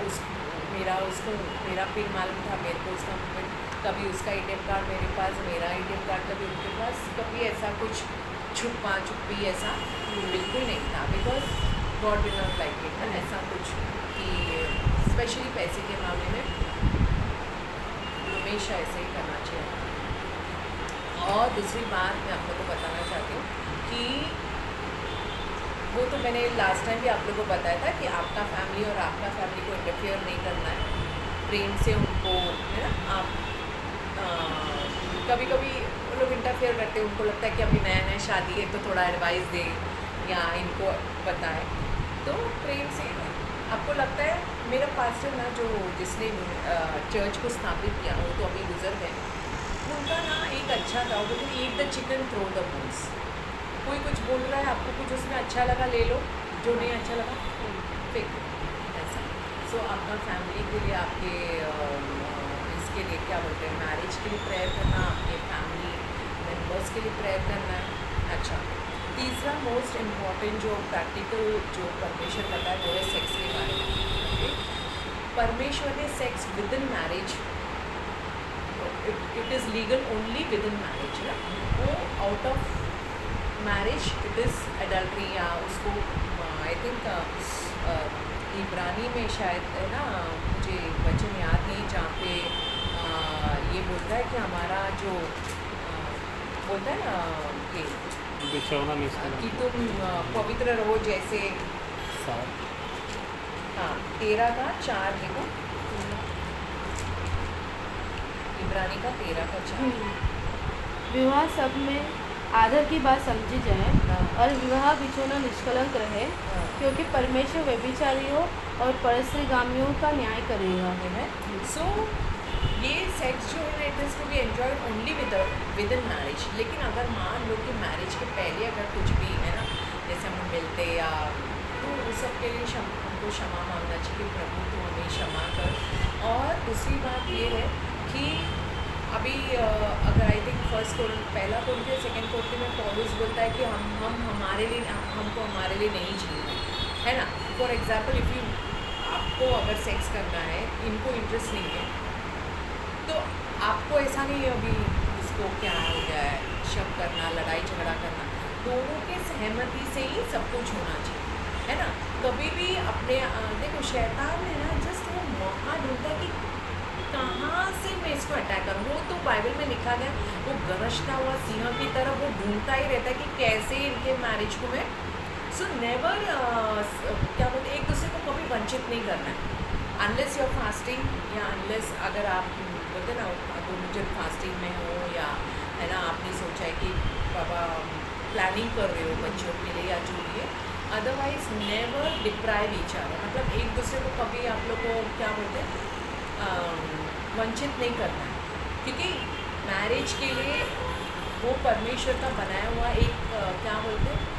उसको मेरा पिन मालूम था, मेरे को उसका पिन, कभी उसका एटीएम कार्ड मेरे पास, मेरा एटीएम कार्ड कभी उनके पास, कभी ऐसा कुछ छुपा छुपी ऐसा बिल्कुल नहीं था, because God will not like it, ऐसा कुछ कि स्पेशली पैसे के मामले में हमेशा ऐसे ही करना चाहिए। और दूसरी बात मैं आप लोग को बताना चाहती हूँ कि वो तो मैंने लास्ट टाइम भी आप लोगों को बताया था कि आपका फैमिली और आपका फैमिली को इंटरफेयर नहीं करना है, प्रेम से उनको, है ना। आप कभी कभी वो लोग इंटरफेयर करते हैं, उनको लगता है कि अभी नया नया शादी है तो थोड़ा एडवाइस दे या इनको बताए, तो प्रेम से। आपको लगता है मेरा पास्टर ना, जो जिसने चर्च को स्थापित किया, वो तो अभी गुजर गए, उनका ना एक अच्छा था, वो बोलते eat the chicken throw the bones. कोई कुछ बोल रहा है, आपको कुछ उसमें अच्छा लगा ले लो, जो नहीं अच्छा लगा फेंक दो, ऐसा। सो आपका फैमिली के लिए, आपके इसके लिए क्या बोलते हैं, मैरिज के लिए प्रेयर करना, आपके फैमिली मेम्बर्स के लिए प्रेयर करना है। अच्छा, तीसरा मोस्ट इम्पॉर्टेंट जो प्रैक्टिकल जो परमेश्वर बताया वो है सेक्स के बारे में। ओके, परमेश्वर ने sex with in marriage, it is legal only within marriage ना, वो out of marriage it is adultery, या उसको आई थिंक इब्रानी में शायद है ना, मुझे वचन याद नहीं, जहाँ पे ये बोलता है कि हमारा जो बोलता है ना कि बिछौना नहीं कि तुम पवित्र रहो जैसे, हाँ 13:4 देखो, इब्रानी का 13:4। विवाह सब में आदर की बात समझी जाए हाँ। और विवाह बिछोना निष्कलंक रहे, हाँ। क्योंकि परमेश्वर व्यभिचारियों और परस्त्रीगामियों का न्याय करेगा। है। सो ये सेक्स जो है ना, it is to be enjoyed only within marriage. लेकिन अगर मान लो कि मैरिज के पहले अगर कुछ भी है ना, जैसे हम मिलते या, तो उस सब के लिए हमको क्षमा मांगना चाहिए कि प्रभु तू हमें क्षमा कर। और दूसरी बात ये है कि अभी अगर आई थिंक पहला कोरिन्थियन सेकेंड कोरिन्थियन में पौलुस बोलता है कि हम हमारे लिए, हमको हमारे लिए नहीं जीना है ना। फॉर एग्जाम्पल इफ़ यू, आपको अगर सेक्स करना है, इनको इंटरेस्ट नहीं है, तो आपको ऐसा नहीं है अभी उसको क्या हो गया है, शक करना, लड़ाई झगड़ा करना, दोनों के सहमति से ही सब कुछ होना चाहिए, है ना। कभी भी अपने देखो, शैतान है ना, जस्ट वो मौका ढूंढता है कि कहाँ से मैं इसको अटैक करूँ। वो तो बाइबल में लिखा गया, वो गरजता हुआ सिंह की तरह वो ढूंढता ही रहता है कि कैसे इनके मैरिज को मैं, सो नेवर क्या बोलते, एक दूसरे को कभी वंचित नहीं करना है, अनलेस योर फास्टिंग, या अनलेस अगर आप बोलते ना दोनों जन फास्टिंग में हो, या है ना, आपने सोचा है कि बाबा प्लानिंग कर रहे हो बच्चों के लिए या जो भी है, otherwise never deprive each other, मतलब एक दूसरे को कभी आप लोग को क्या बोलते हैं वंचित नहीं करना है, क्योंकि मैरिज के लिए वो परमेश्वर का बनाया हुआ एक क्या बोलते हैं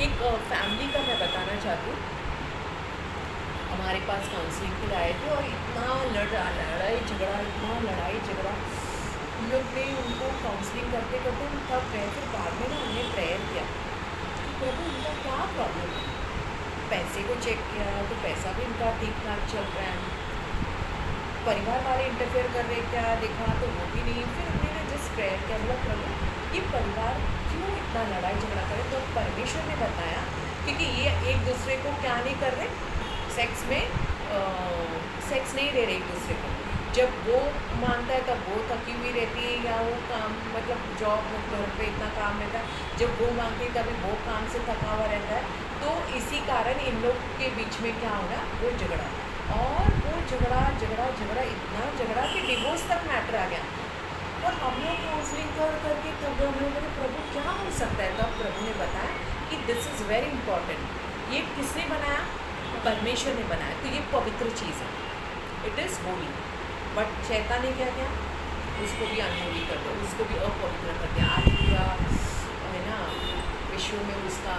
एक फैमिली का मैं बताना चाहती हूँ। हमारे पास काउंसलिंग के लिए आए थे और इतना लड़ाई झगड़ा हम लोग ने उनको काउंसलिंग करते करते हम थक गए। फिर बाद में ना हमने प्रेयर किया कि प्रभु उनका क्या प्रॉब्लम है। पैसे को चेक किया तो पैसा भी उनका ठीक ठाक चल रहा है, परिवार वाले इंटरफेयर कर रहे क्या देखा तो वो भी नहीं। फिर हमने ना जस्ट प्रेयर किया, बोला प्रभु ये परिवार क्यों इतना लड़ाई झगड़ा करे। तो परमेश्वर ने बताया क्योंकि ये एक दूसरे को क्या नहीं कर रहे, सेक्स नहीं दे रहे एक दूसरे को। जब वो मानता है तब वो थकी हुई रहती है, या वो काम मतलब जॉब घर पे इतना काम रहता है, जब वो मांगती है तभी वो काम से थका हुआ रहता है। तो इसी कारण इन लोग के बीच में क्या हो रहा, वो झगड़ा, और वो झगड़ा इतना झगड़ा कि डिवोर्स तक मैटर आ गया। और हम लोग काउंसलिंग करके तब हम लोग बोले प्रभु क्या हो सकता है। तब प्रभु ने बताया कि दिस इज़ वेरी इंपॉर्टेंट। ये किसने बनाया, परमेश्वर ने बनाया, तो ये पवित्र चीज़ है, इट इज़ होली। बट शैतान ने क्या किया, उसको भी अनहोली कर दिया, उसको भी अपवित्र कर दिया। आज पूरा है ना विश्व में उसका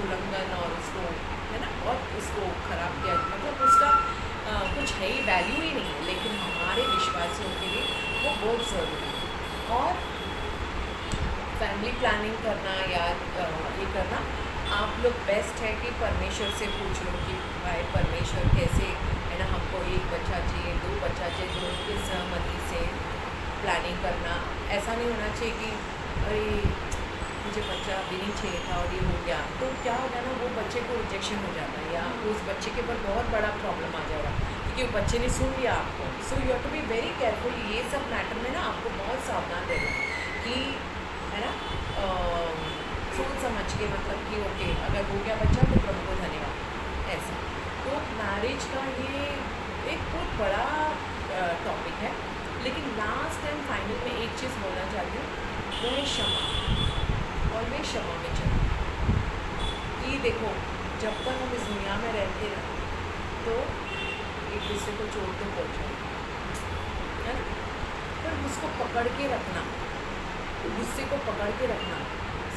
उल्लंघन और उसको है ना बहुत उसको खराब किया, मतलब उसका कुछ है ही वैल्यू ही नहीं है, लेकिन हमारे विश्वासियों के लिए वो बहुत ज़रूरी है। और फैमिली प्लानिंग करना या ये करना, आप लोग बेस्ट है कि परमेश्वर से पूछ लो कि भाई परमेश्वर कैसे, है ना, हमको एक बच्चा चाहिए, दो बच्चा चाहिए, तो उनकी सहमति से प्लानिंग करना। ऐसा नहीं होना चाहिए कि अरे मुझे बच्चा अभी नहीं चाहिए था और ये हो गया, तो क्या होगा ना, वो बच्चे को रिजेक्शन हो जाता है या उस बच्चे के ऊपर बहुत बड़ा प्रॉब्लम आ जाएगा क्योंकि वो बच्चे ने सुन लिया आपको। So you have to be very careful. ये सब मैटर में ना आपको बहुत सावधान रहना कि, है ना, सोच समझ के, मतलब कि ओके अगर हो गया बच्चा तो प्रभु को धन्यवाद, ऐसा। तो मैरिज का ये एक बहुत बड़ा टॉपिक है, लेकिन लास्ट एंड फाइनल में एक चीज़ बोलना चाहती हूँ, वो है क्षमा। ऑलवेज क्षमा में चलो कि देखो, जब तक हम इस दुनिया में रहते ना तो एक दूसरे को चोट तो पहुँचाए, है ना, पर उसको पकड़ के रखना, गुस्से को पकड़ के रखना,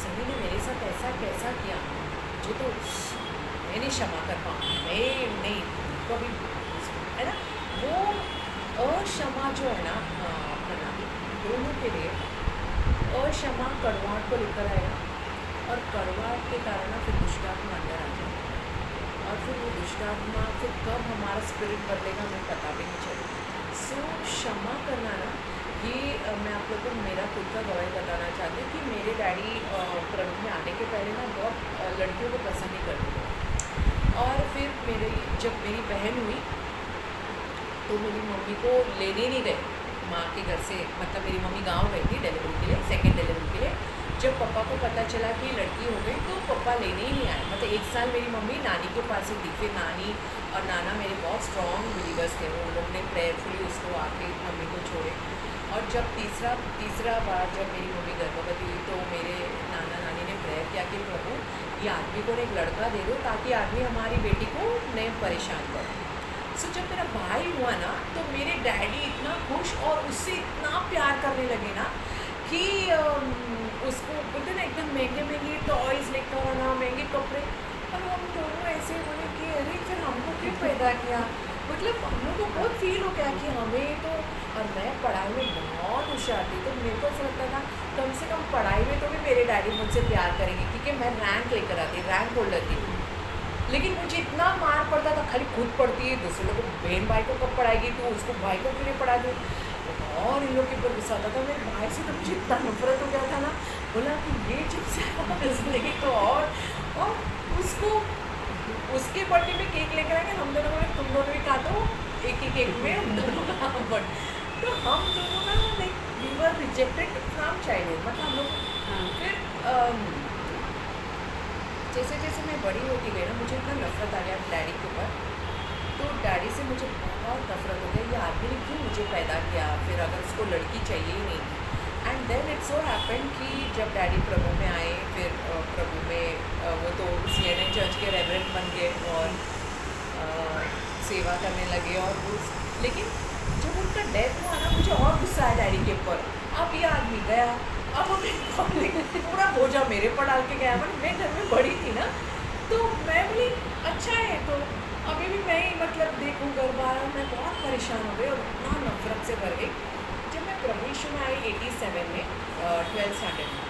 सभी ने मेरे साथ ऐसा कैसा किया, मुझे तो मैं नहीं क्षमा कर पाऊँ, मैं नहीं कभी, है ना, वो अक्षमा जो है ना, प्रणाली दोनों के लिए अक्षमा कड़वाहट को लेकर आएगा और कड़वाहट के कारण ना फिर दुष्टात्मा अंदर आ जाएगा और फिर वो दुष्टात्मा फिर कब हमारा स्पिरिट बदलेगा हमें पता भी नहीं चलेगा। सो क्षमा करना ना, ये मैं आप लोगों को मेरा खुद का गवाही बताना चाहती हूँ कि मेरे डैडी प्रभु में आने के पहले ना बहुत लड़कियों को पसंद नहीं करते थे, और फिर जब मेरी बहन हुई तो मेरी मम्मी को लेने नहीं गए माँ के घर से, मतलब मेरी मम्मी गांव गई थी डिलीवरी के लिए, सेकंड डिलीवरी के लिए। जब पापा को पता चला कि लड़की हो गई तो पापा लेने ही नहीं आए, मतलब एक साल मेरी मम्मी नानी के पास ही थी। फिर नानी और नाना मेरे बहुत स्ट्रॉन्ग बिलीवर्स थे, वो लोग ने प्रेयरफुली उसको आके मम्मी को छोड़े। और जब तीसरा बार जब मेरी मम्मी गर्भवती हुई तो मेरे नाना नानी ने प्रेयर किया कि प्रभु ये आदमी को एक लड़का दे दो ताकि आदमी हमारी बेटी को नहीं परेशान करे। सो जब मेरा भाई हुआ ना तो मेरे डैडी इतना खुश और उससे इतना प्यार करने लगे ना कि उसको बोलते ना एकदम महंगे महंगे टॉयज़ लेकर आना, महंगे कपड़े। और हम दोनों ऐसे बोले कि अरे फिर हमको क्यों पैदा किया, मतलब हम लोग को बहुत फील हो गया कि हमें तो, और मैं पढ़ाई में बहुत होशियार थी तो मेरे को ऐसा लगता था कम से कम पढ़ाई में तो भी मेरे डैडी मुझसे प्यार करेंगे क्योंकि मैं रैंक लेकर आती, रैंक होल्डर थी। लेकिन मुझे इतना मार पड़ता था, खाली खुद पढ़ती है, दूसरे लोग को, बहन भाई को कब पढ़ाएगी तो उसको भाई को क्यों नहीं पढ़ा दूँ, और इन लोग के ऊपर गुस्सा आता था। मेरे भाई से तो मुझे इतना नफरत हो गया था ना, बोला कि ये जब से लेके तो और उसको उसके बर्थडे में केक लेकर आएंगे, हम दोनों बोले तुम दोनों भी काटो एक ही केक में, हम दोनों का बट तो हम दोनों ना like we were rejected from childhood, मतलब हम लोग फिर जैसे जैसे मैं बड़ी होती गई ना मुझे इतना नफरत आ गया डैडी के ऊपर, तो डैडी से मुझे बहुत नफरत हो गई, ये आदमी ने क्यों मुझे पैदा किया, फिर अगर उसको लड़की चाहिए ही नहीं। And then it's so happen कि जब डैडी प्रभु में आए, फिर प्रभु में वो तो CNN चर्च के रेवरेंड बन गए और सेवा करने लगे, और उस लेकिन जब उनका डेथ हुआ ना मुझे और गुस्सा आया डैडी के ऊपर। अब ये आदमी गया, अब हमें पूरा बोझा मेरे पर डाल के गया, मैं घर में बड़ी थी ना, तो मैं बोली अच्छा है, तो अभी भी मैं ही मतलब देखूँ घर बार, मैं बहुत परेशान हो गई और इतना नफरत से भर गई। जब मैं प्रभु यीशु में आई 87 में 12th स्टैंडर्ड में,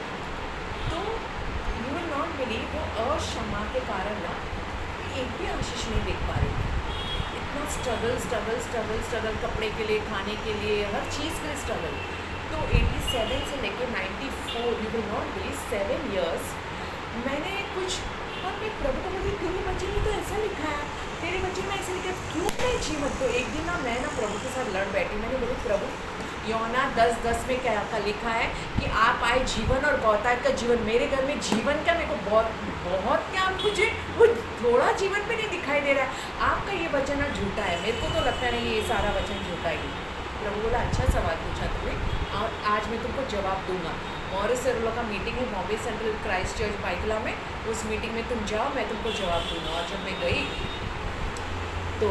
तो यू विल नॉट बिलीव वो अक्षमा के कारण ना एक भी आशीष नहीं देख पा रही थी। इतना स्ट्रगल कपड़े के लिए, खाने के लिए, हर चीज़ के लिए स्ट्रगल। तो 87 से लेके 94, you will not believe 7 years मैंने कुछ, और मैं प्रभु को बोली तेरे बच्चे में तो ऐसा लिखा है, तेरे बच्चे में ऐसे लिखा है, क्यों नहीं जीवन। तो एक दिन ना मैं ना प्रभु के साथ लड़ बैठी, मैंने बोली प्रभु योना 10:10 में क्या लिखा है कि आप आए जीवन और बहुतायत का जीवन, मेरे घर में जीवन का मेरे को बहुत क्या, मुझे वो थोड़ा जीवन में नहीं दिखाई दे रहा है, आपका ये वचन झूठा है, मेरे को तो लगता नहीं ये सारा वचन झूठा ही। प्रभु बोला अच्छा सवाल पूछा तुमने और आज मैं तुमको जवाब दूंगा। मॉरिस सरोला का मीटिंग है Bombay central Christ church Byculla में, उस मीटिंग में तुम जाओ, मैं तुमको जवाब दूंगा। और जब मैं गई तो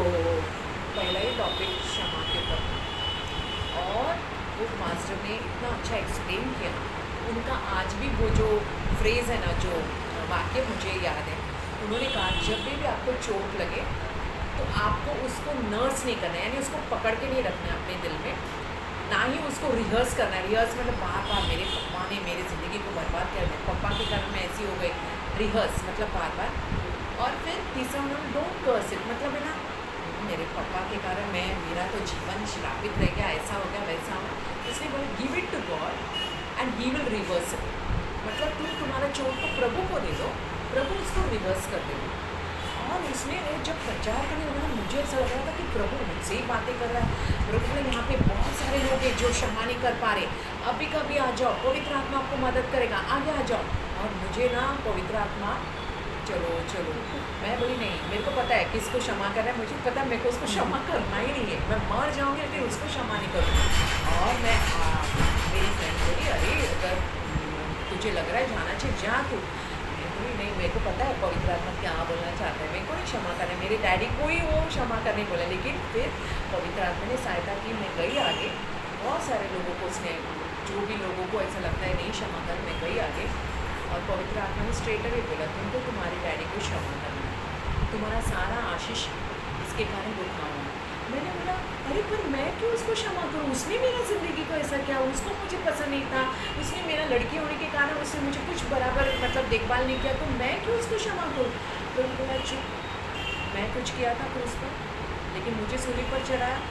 पहला ही टॉपिक क्षमा के ऊपर, और वो मास्टर ने इतना अच्छा एक्सप्लेन किया। उनका आज भी वो जो फ्रेज़ है ना, जो वाक्य मुझे याद है, उन्होंने कहा जब भी आपको चोट लगे तो आपको उसको नर्स नहीं करना है, यानी उसको पकड़ के नहीं रखना है अपने दिल में, ना ही उसको रिहर्स करना है। रिहर्स मतलब बार बार मेरे पप्पा ने मेरी ज़िंदगी को बर्बाद कर दिया, पप्पा के कारण मैं ऐसी हो गई। रिहर्स मतलब बार बार। और फिर तीसरा उन्होंने डोंट कर्स इट, मतलब है ना, मेरे पापा के कारण मेरा तो जीवन श्रापित रह गया, ऐसा हो गया वैसा हो, इसलिए बोले give it to God and he will reverse it. मतलब तुम तुम्हारा चोट को प्रभु को दे दो, प्रभु उसको रिवर्स कर देगा। और उसने जब प्रचार करने लगा, मुझे ऐसा लग रहा था कि प्रभु मुझसे ही बातें कर रहा है। प्रभु ने यहाँ पे बहुत सारे लोग हैं जो क्षमा नहीं कर पा रहे, अभी कभी आ जाओ, पवित्र आत्मा आपको मदद करेगा, आगे आ जाओ। और मुझे ना पवित्र आत्मा चलो चलो, मैं बोली नहीं, मेरे को पता है किसको क्षमा करना है, मुझे पता है मेरे को उसको क्षमा करना ही नहीं है, मैं मर जाऊँगी लेकिन उसको क्षमा नहीं करूँगी। और मैं मेरी फ्रेंड बोली अरे अगर तुझे लग रहा है जाना चाहिए जा तू। मैं बोली नहीं, मेरे को पता है पवित्र आत्मा क्या बोलना चाहता है, मेरे को नहीं क्षमा करना है, मेरे डैडी को ही वो क्षमा करने बोला। लेकिन फिर पवित्र आत्मा ने सहायता की, मैं गई आगे, बहुत सारे लोगों को उसने, जो भी लोगों को ऐसा लगता है नहीं क्षमा कर, मैं गई आगे। और पवित्र आत्मा ने स्ट्रेट अवे बोला तुमको तुम्हारे डैडी को क्षमा करना है, तुम्हारा सारा आशीष इसके कारण रुका हुआ है। मैंने बोला अरे पर मैं क्यों उसको क्षमा करूँ, उसने मेरा ज़िंदगी को ऐसा किया, उसको मुझे पसंद नहीं था, उसने मेरा लड़की होने के कारण उसने मुझे कुछ बराबर मतलब देखभाल नहीं किया, तो मैं क्यों उसको क्षमा करूँ। तो बोला चुप, मैं कुछ किया था क्रूस पर, लेकिन मुझे सूली पर चढ़ाया,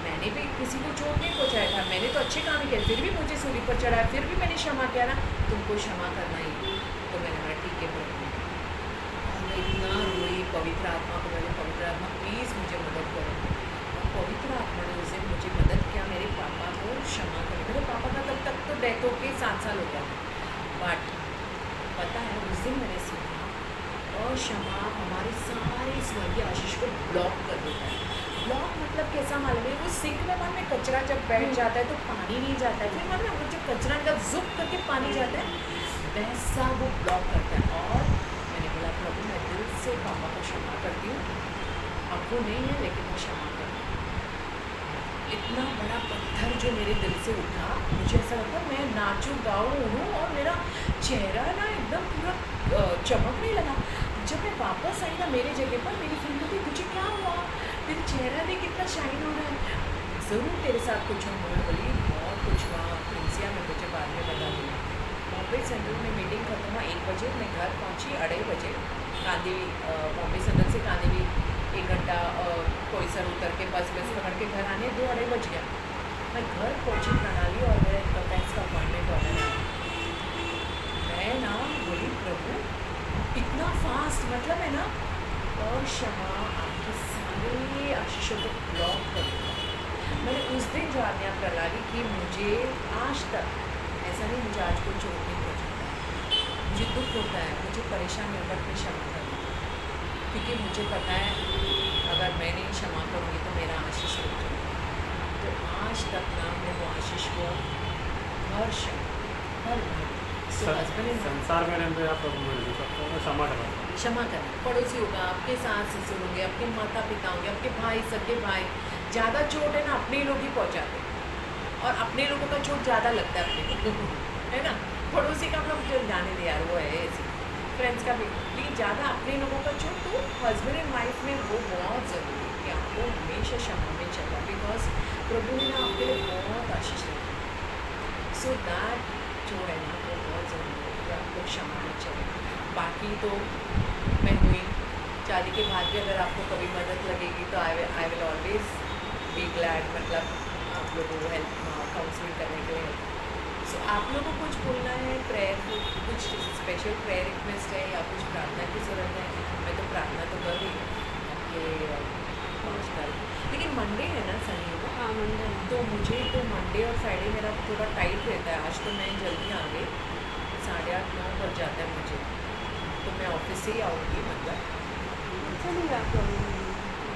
मैंने भी किसी को चोट नहीं पहुँचाया था, मैंने तो अच्छे काम किए, फिर भी मुझे सूली पर चढ़ाया, फिर भी मैंने क्षमा किया ना, तुमको क्षमा करना ही। तो मैंने बोला ठीक है प्रभु। और मैं इतना रोई पवित्र आत्मा को, मैंने पवित्र आत्मा प्लीज़ मुझे मदद करो। और पवित्र आत्मा ने उस दिन मुझे मदद किया मेरे पापा को क्षमा करने। मेरे पापा का तब तक तो डेथ होके 7 साल हो गया, बट पता है उस दिन मैंने सीखा और क्षमा हमारे सारे स्वर्गीय आशीष को ब्लॉक कर देता है। ब्लॉक मतलब कैसा मालूम है, वो सिंक में मन में कचरा जब बैठ जाता है तो पानी नहीं जाता है, फिर मतलब वो जब कचरा का जुक करके पानी जाता है वैसा वो ब्लॉक करता है। और मैंने बोला प्रभु मैं दिल से पापा को क्षमा करती हूँ, अब वो नहीं है लेकिन मैं क्षमा करती हूँ। इतना बड़ा पत्थर जो मेरे दिल से उठा, मुझे ऐसा लगता मैं नाचूँ गाऊँ उड़ूँ और मेरा चेहरा ना एकदम पूरा चमकने लगा। जब मैं वापस आई ना मेरे जगह पर, मेरी फ्रेंड बोली तुझे क्या हुआ, तेरा चेहरा देख कितना शाइन हो रहा है, ज़रूर तेरे साथ कुछ हो। मैं बोली बहुत कुछ हुआ प्रिंसिया, मैं मुझे बाद में बता दूँगी। बॉम्बे सेंट्रल में मीटिंग खत्म हुआ 1 बजे, मैं घर पहुंची 2:30 बजे। कांदेवी बॉम्बे सेंट्रल से कांदेवी 1 घंटा कोईसर उतर के बस पकड़ के घर आने 2-2:30 बज गया। मैं घर पहुंची प्रणाली और मेरा इनकम टैक्स का अपॉइंटमेंट ऑर्डर आया। मैं ना बोली प्रभु इतना फास्ट, मतलब है ना, और क्षमा आपके सारे आशीषों को ब्लॉक कर दिया। मैंने उस दिन जो आज्ञा प्रणाली की, मुझे आज तक ऐसा नहीं, मुझे आज कोई चोट नहीं पहुँचाता है, मुझे दुख होता है, मुझे परेशानी होता है, मैं क्षमा करती हूँ, क्योंकि मुझे पता है अगर मैं नहीं क्षमा करूँगी तो मेरा आशीष रुक जाएगा। तो आज तक ना मैं वो आशीष को हर संसार में रहते आप प्रभु मिल सकते हो, क्षमा करना, क्षमा करना। पड़ोसी होगा, आपके सास ससुर होंगे, आपके माता पिता होंगे, आपके भाई सगे भाई, ज़्यादा चोट है ना अपने लोग ही पहुँचाते हैं और अपने लोगों का चोट ज़्यादा लगता है अपने को है ना। पड़ोसी का हम लोग जो जाने दे यार, वो है ऐसे, फ्रेंड्स का भी, लेकिन ज़्यादा अपने लोगों का चोट तो हस्बैंड एंड वाइफ में वो बहुत ज़रूरी है कि आपको हमेशा क्षमा में चलना, बिकॉज प्रभु ने ना आपके लिए बहुत आशीष रखी। सो दैट जो है ना वो बहुत ज़रूरी है कि आपको क्षमा में चले। बाकी तो मैं हुई शादी के बाद भी अगर आपको कभी मदद लगेगी तो I will always be glad, मतलब आप लोगों को हेल्प काउंसलिंग करने के लिए। सो आप लोगों को कुछ बोलना है, प्रेयर कुछ स्पेशल प्रेयर रिक्वेस्ट है या कुछ प्रार्थना की ज़रूरत है? मैं तो प्रार्थना तो कर रही हूँ आपके 5 तारीख, लेकिन मंडे है ना सनी को, हाँ मंडे, तो मुझे तो मंडे और फ्राइडे मेरा थोड़ा टाइट रहता है। आज तो मैं जल्दी आ गई, 8:30-9 बज जाता है मुझे, तो मैं ऑफिस से ही आऊँगी, मतलब चलिए आप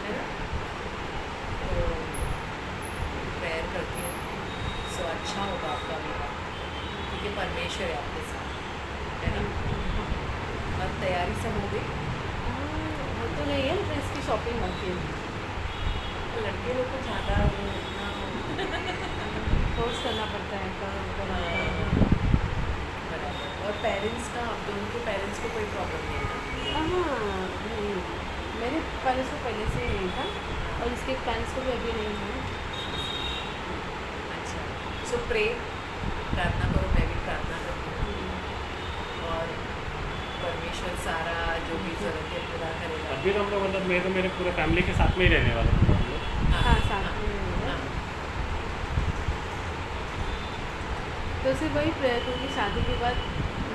है ना। तो प्रेयर करती हूँ, सो अच्छा होगा आपका विवाह, क्योंकि परमेश्वर है आपके साथ, है ना। और तैयारी सब हो गई? वो तो नहीं है, ड्रेस की शॉपिंग बाकी है, तो लड़के लोग को ज़्यादा वो इतना फोर्स करना पड़ता है बराबर। और पेरेंट्स का, आप दोनों के पेरेंट्स को कोई प्रॉब्लम नहीं है ना? हाँ नहीं, मेरे पेरेंट्स को पहले से ही नहीं था और इसके पेरेंट्स को भी अभी नहीं है। अच्छा, सो प्रे, प्रार्थना करो, मैं भी प्रार्थना करती हूँ और परमेश्वर सारा जो भी ज़रूरत है पूरा करेगा। अभी तो हम लोग मतलब मैं तो मेरे पूरे फैमिली के साथ में ही रहने वाले हैं हम लोग। हाँ, साथ में रहेंगे। हाँ, तो सिर्फ वही प्रेयर क्योंकि शादी के बाद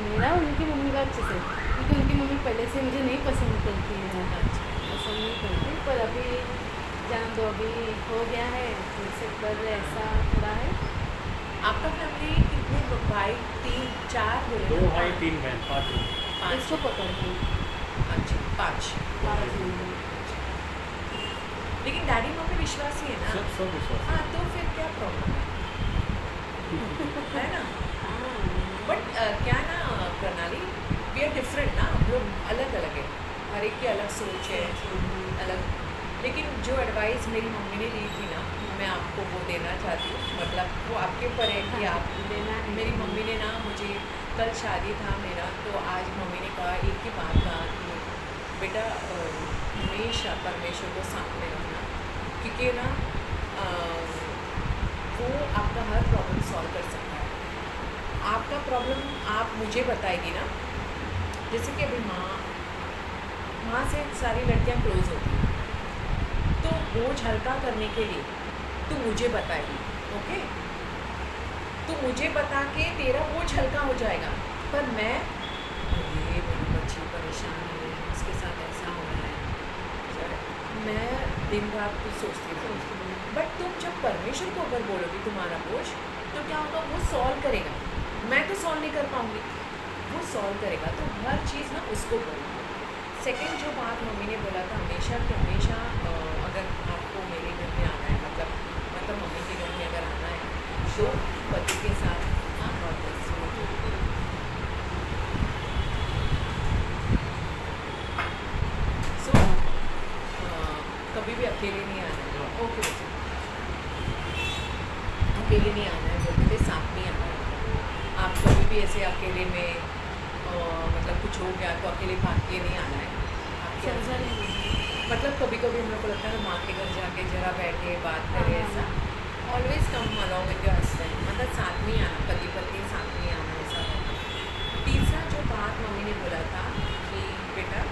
मेरा उनकी मम्मी का अच्छे से, क्योंकि उनकी मम्मी पहले से मुझे नहीं पसंद करती है, अच्छा, पसंद नहीं करती, पर अभी जान दो, अभी हो गया है फिर से कर रहे, ऐसा थोड़ा है। आपका फैमिली कितने भाई? 3 4 बोले 2 ना? भाई 3 बहन 5 लोग। 5 इसको पकड़ के अच्छा 5। 5 लोग। लेकिन डैडी मम्मी विश्वासी है ना? सब विश्वास। हाँ, तो फिर क्या प्रॉब्लम है ना? हाँ, बट क्या ना प्रणाली, वी आर डिफरेंट ना, हम लोग अलग अलग है, हर एक की अलग सोच है, अलग। लेकिन जो एडवाइस मेरी मम्मी ने दी थी ना, मैं आपको वो देना चाहती हूँ, मतलब वो आपके ऊपर है कि आप देना है। मेरी मम्मी ने ना मुझे, कल शादी था मेरा, तो आज मम्मी ने कहा एक ही बात कहा कि बेटा हमेशा परमेश्वर को सामने रखना, क्योंकि ना वो आपका हर प्रॉब्लम सॉल्व कर सकता है। आपका प्रॉब्लम आप मुझे बताएगी ना, जैसे कि अभी माँ से सारी लड़कियां क्लोज होती हैं, तो बोझ हल्का करने के लिए तू मुझे बताएगी, ओके? तो मुझे बता के तेरा बोझ हल्का हो जाएगा, पर मैं ये मेरी बच्ची परेशान है, उसके साथ ऐसा हो रहा है, मैं दिन रात कुछ सोचती रहूँगी। बट तुम जब परमेश्वर को अगर बोलोगी तुम्हारा बोझ, तो क्या होगा, वो सॉल्व करेगा। मैं तो सॉल्व नहीं कर पाऊँगी, वो सॉल्व करेगा। तो हर चीज़ ना उसको बोलो। सेकंड जो बात मम्मी ने बोला था, हमेशा कि हमेशा अगर आपको मेरे घर में आना है, मतलब मम्मी के घर में अगर आना है, तो पति के साथ सो कभी भी अकेले नहीं आना है, ओके बच्चे, अकेले नहीं आना है, बोलते थे साथ नहीं आना है। आप कभी भी ऐसे अकेले में मतलब कुछ हो गया तो अकेले भाग के नहीं आना है आपके समझा नहीं। मतलब कभी कभी हम लोग को लगता है ना, माँ के घर जाके जरा बैठे बात करें, हाँ, ऐसा always come along with your husband, मतलब साथ नहीं आना, पति पत्नी साथ नहीं आना, ऐसा है। तीसरा जो बात मम्मी ने बोला था कि बेटा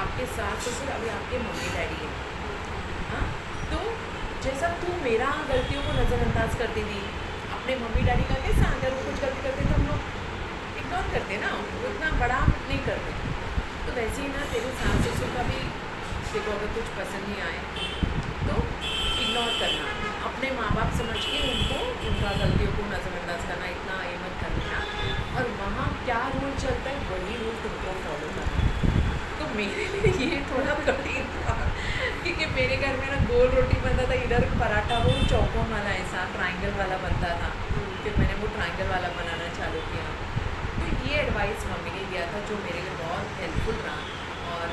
आपके सास ससुर अभी आपके मम्मी डैडी है, हाँ, तो जैसा तू मेरा गलतियों को नज़रअंदाज करती थी, अपने मम्मी डैडी का कैसा, अगर वो कुछ गलती करते तो हम लोग इग्नोर करते ना, वो इतना बड़ा नहीं करते, तो वैसे ही ना तेरे सास ससुर का भी देखो, अगर कुछ पसंद नहीं आए तो इग्नोर करना, अपने माँ बाप समझ के उनको उनका गलतियों को नज़रअंदाज करना, इतना ये मत करना, और वहाँ क्या रूल चलता है वही रूल तुमको फॉलो करना। तो मेरे लिए ये थोड़ा कठिन था, क्योंकि मेरे घर में ना गोल रोटी बनता था, इधर पराठा वो चौकों वाला ऐसा ट्रायंगल वाला बनता था, फिर मैंने वो ट्रायंगल वाला बनाना चालू किया। तो ये एडवाइस मम्मी ने दिया था, जो मेरे लिए बहुत हेल्पफुल रहा, और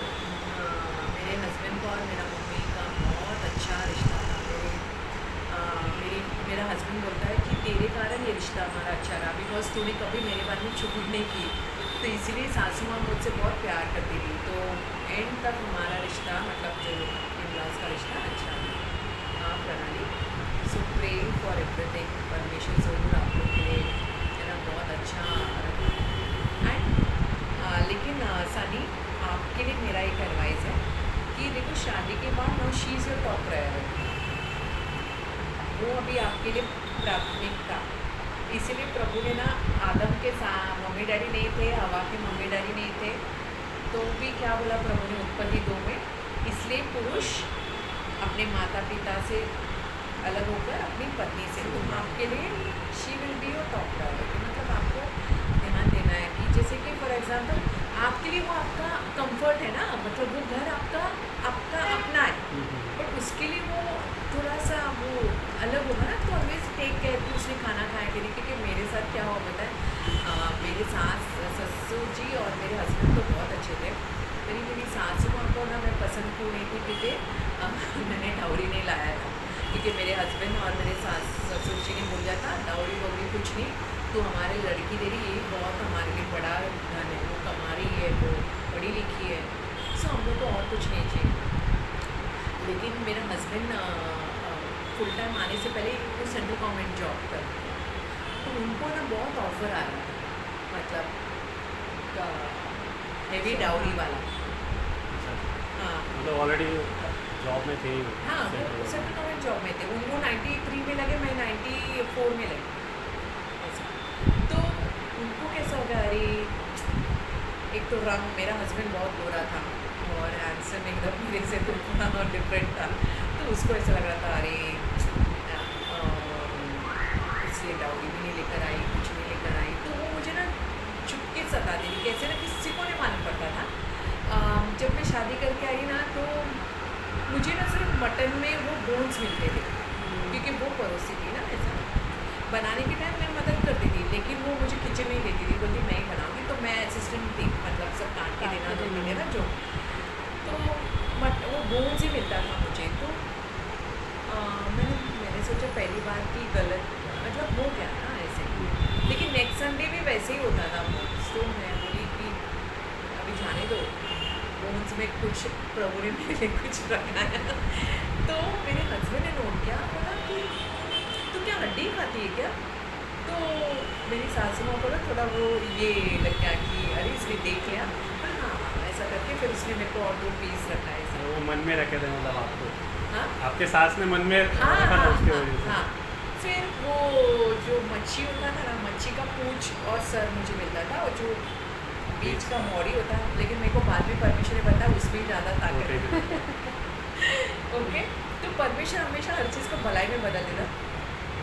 मेरे हस्बैंड का और मेरा मम्मी का बहुत अच्छा रिश्ता था। मेरा हस्बैंड बोलता है कि तेरे कारण ये रिश्ता हमारा अच्छा रहा, बिकॉज तूने कभी मेरे बारे में चुगली नहीं की, तो इसीलिए सासू माँ मुझसे बहुत प्यार करती थी, तो एंड तक हमारा रिश्ता, मतलब जो इन-लॉज का रिश्ता अच्छा रहा। हाँ प्रणाली, सो प्रे फॉर एवरीथिंग, परमेश्वर ज़रूर आप लोग के लिए है ना बहुत अच्छा रखा। एंड लेकिन सनी, आपके लिए मेरा एक एडवाइस है कि देखो, शादी के बाद no she is your top priority, वो अभी आपके लिए प्राथमिक था। इसीलिए प्रभु ने ना आदम के साथ मम्मी डैडी नहीं थे, हवा के मम्मी डैडी नहीं थे, तो भी क्या बोला प्रभु ने उत्पत्ति 2 में, इसलिए पुरुष अपने माता पिता से अलग होकर अपनी पत्नी से, तो आपके लिए she will be your top priority, मतलब आपको ध्यान देना है कि जैसे कि फॉर एग्जांपल आपके लिए वो आपका कंफर्ट है ना, मतलब वो घर आपका अपना है, बट उसके लिए वो थोड़ा सा वो अलग होगा ना, तो ऑलवेज टेक केयर कि उसने खाना खाया कि नहीं, क्योंकि मेरे साथ क्या हुआ पता है, मेरे सास ससुर जी और मेरे हस्बैंड तो बहुत अच्छे थे, मेरी सासू माँ को ना मैं पसंद क्यों नहीं थी, क्योंकि मैंने डाउरी नहीं लाया था, क्योंकि मेरे हस्बैंड और मेरे सास ससुर जी ने बोला था डाउरी वाउरी कुछ नहीं, तो हमारी लड़की दे रही, ये बहुत हमारे लिए बड़ा धन है, वो कमा रही है, वो पढ़ी लिखी है, सो हम लोग को और कुछ नहीं चाहिए। लेकिन मेरा हस्बैंड फुल टाइम आने से पहले वो सेंट्रल गवर्नमेंट जॉब करते हैं, तो उनको ना बहुत ऑफर आ रहा था, मतलब हेवी डाउरी वाला। हाँ मतलब ऑलरेडी जॉब में थे ही वो, हाँ, वो central central government. Government job में थे। उनको 93 में लगे, मैं 94 में लगी ऐसा। तो उनको कैसा होगा, अरे एक तो रंग, मेरा हस्बैंड बहुत गोरा था और हैंडसम एकदम मेरे से तो थोड़ा डिफरेंट था, तो उसको ऐसा लग रहा था अरे इसलिए डाउरी भी नहीं लेकर आई, कुछ नहीं लेकर आई। तो वो मुझे ना चुपके सताती थी, कैसे ना किसी को नहीं मालूम पड़ता था। जब मैं शादी करके आई ना, तो मुझे ना सिर्फ मटन में वो बोन्स मिलते थे, क्योंकि वो पड़ोसी थी ना, ऐसा बनाने के टाइम मैं मदद करती थी, लेकिन वो मुझे किचन में ही देती थी, बोलती मैं ही बनाऊंगी, तो मैं असिस्टेंट थी, मतलब सब काट के देना जो मिले ना जो, तो वो बोन्स ही मिलता था मुझे। तो मैंने सोचा पहली बार की गलत, मतलब हो गया ना ऐसे, लेकिन नेक्स्ट संडे भी वैसे ही होता था बोन्स। तो मैं बोली कि अभी जाने दो, बोन्स में कुछ प्रभु ने मेरे लिए कुछ रखा है। तो मेरे हस्बैंड ने नोट किया, बोला कि तू क्या हड्डी खाती है क्या? तो मेरी सासू माँ को ना थोड़ा वो ये लग गया कि अरे इसने देख लिया, पर हाँ ऐसा करके फिर उसने मेरे को और 2 पीस रखा है ऐसा। वो मन में रखे थे, मतलब आपको, हाँ आपके सास ने मन में हाँ रखा था हाँ उसकी हाँ वजह से। हाँ। फिर वो जो मच्छी होता था ना, मच्छी का पूंछ और सर मुझे मिलता था, और जो बीच का मॉडी होता है, लेकिन मेरे को बाद में परमिशन ने बताया उसमें ज़्यादा ताकत है। ओके, तो परमिशन हमेशा हर चीज़ को भलाई में बदल देना।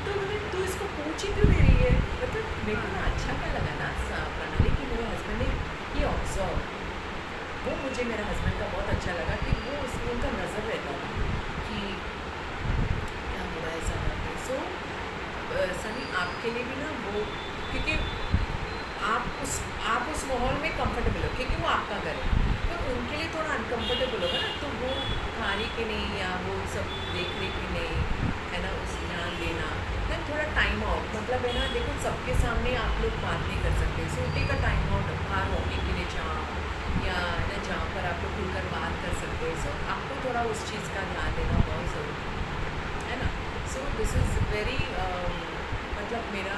तो मैंने तू इसको पूछ ही क्यों दे रही है, मतलब मेरे को ना अच्छा क्या लगा ना प्रणाली कि मेरे हस्बैंड ने ये ऑब्जर्व, वो मुझे मेरा हस्बैंड का बहुत अच्छा लगा कि वो उसमें उनका नज़र रहता था कि क्या हो रहा है ऐसा करके। सो सनी आपके लिए भी ना वो, क्योंकि आप उस माहौल में कंफर्टेबल हो, क्योंकि वो आपका घर है, तो उनके लिए थोड़ा अनकंफर्टेबल होगा ना, तो वो खाने के नहीं या वो सब देखने के नहीं, है ना, उस ध्यान देना, देन थोड़ा टाइम आउट, मतलब है ना, देखो सबके सामने आप लोग बात नहीं कर सकते, so take a time out, बाहर वॉकिंग के लिए जाओ, या है ना जहाँ पर आप लोग खुलकर बात कर सकते हैं। सो आपको थोड़ा उस चीज़ का ध्यान देना बहुत ज़रूरी है ना। सो दिस इज़ वेरी, मतलब मेरा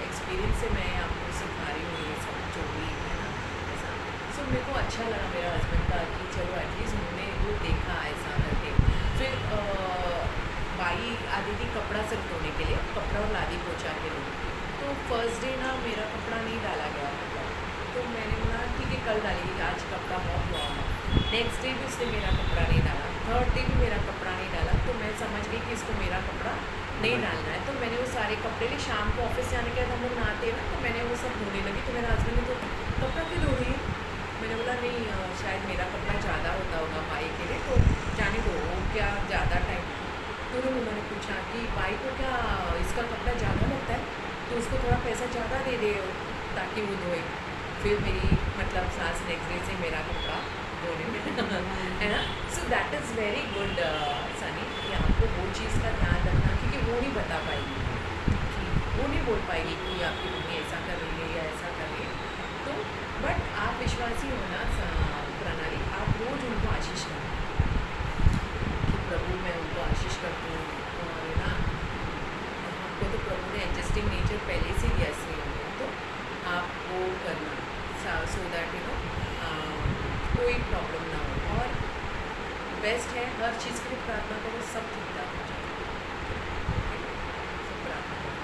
एक्सपीरियंस से मैं आपको सिखा रही हूँ ये सब जो भी है ना ऐसा। सो मेरे को अच्छा लगा मेरा हस्बैंड का कि चलो एटलीस्ट उन्होंने वो देखा ऐसा करके। फिर बाई आती थी कपड़ा सिर्फ धोने के लिए, कपड़ा और लादी पोछा के लिए। तो फर्स्ट डे ना मेरा कपड़ा नहीं डाला गया, मतलब तो मैंने बोला ठीक है कल डालेगी, आज कपड़ा बहुत हुआ है। नेक्स्ट डे भी उसने मेरा कपड़ा नहीं डाला, थर्ड डे भी मेरा कपड़ा नहीं डाला। तो मैं समझ गई कि इसको मेरा कपड़ा नहीं डालना है। तो मैंने वो सारे कपड़े लिए, शाम को ऑफिस से आने के बाद हम लोग नहाते हैं ना, तो मैंने वो सब धोने लगी। तो मेरा हस्बैंड ने तो कपड़ा क्यों धो रही है? मैंने बोला नहीं शायद मेरा कपड़ा ज़्यादा होता होगा भाई के लिए, तो जाने दो, वो क्या ज़्यादा टाइम। तो उन्होंने पूछा कि भाई को क्या इसका कपड़ा ज़्यादा लगता है, तो उसको थोड़ा पैसा ज़्यादा दे दे ताकि वो धोए। फिर मेरी मतलब सास नेक्स्ट डे से मेरा कपड़ा धोने में है ना। So that is very good Sunny, कि आपको वो चीज़ का ध्यान रखना, क्योंकि वो नहीं बता पाएगी, कि वो नहीं बोल पाएगी कि आपकी मम्मी ऐसा कर रही है या ऐसा कर रही है। तो बट आप विश्वासी हो ना प्रणाली, आप रोज़ उनको आशीष करें कि प्रभु मैं उनको आशीष करती हूँ, और है ना आपको तो प्रभु ने एडजस्टिंग नेचर पहले से दिया इसलिए उनको, तो आप वो करना सो दैट यू नो कोई प्रॉब्लम ना हो। और बेस्ट है हर चीज़ के लिए प्रार्थना करो, सब ठीक ठाक हो जाए। सब प्रार्थना करो।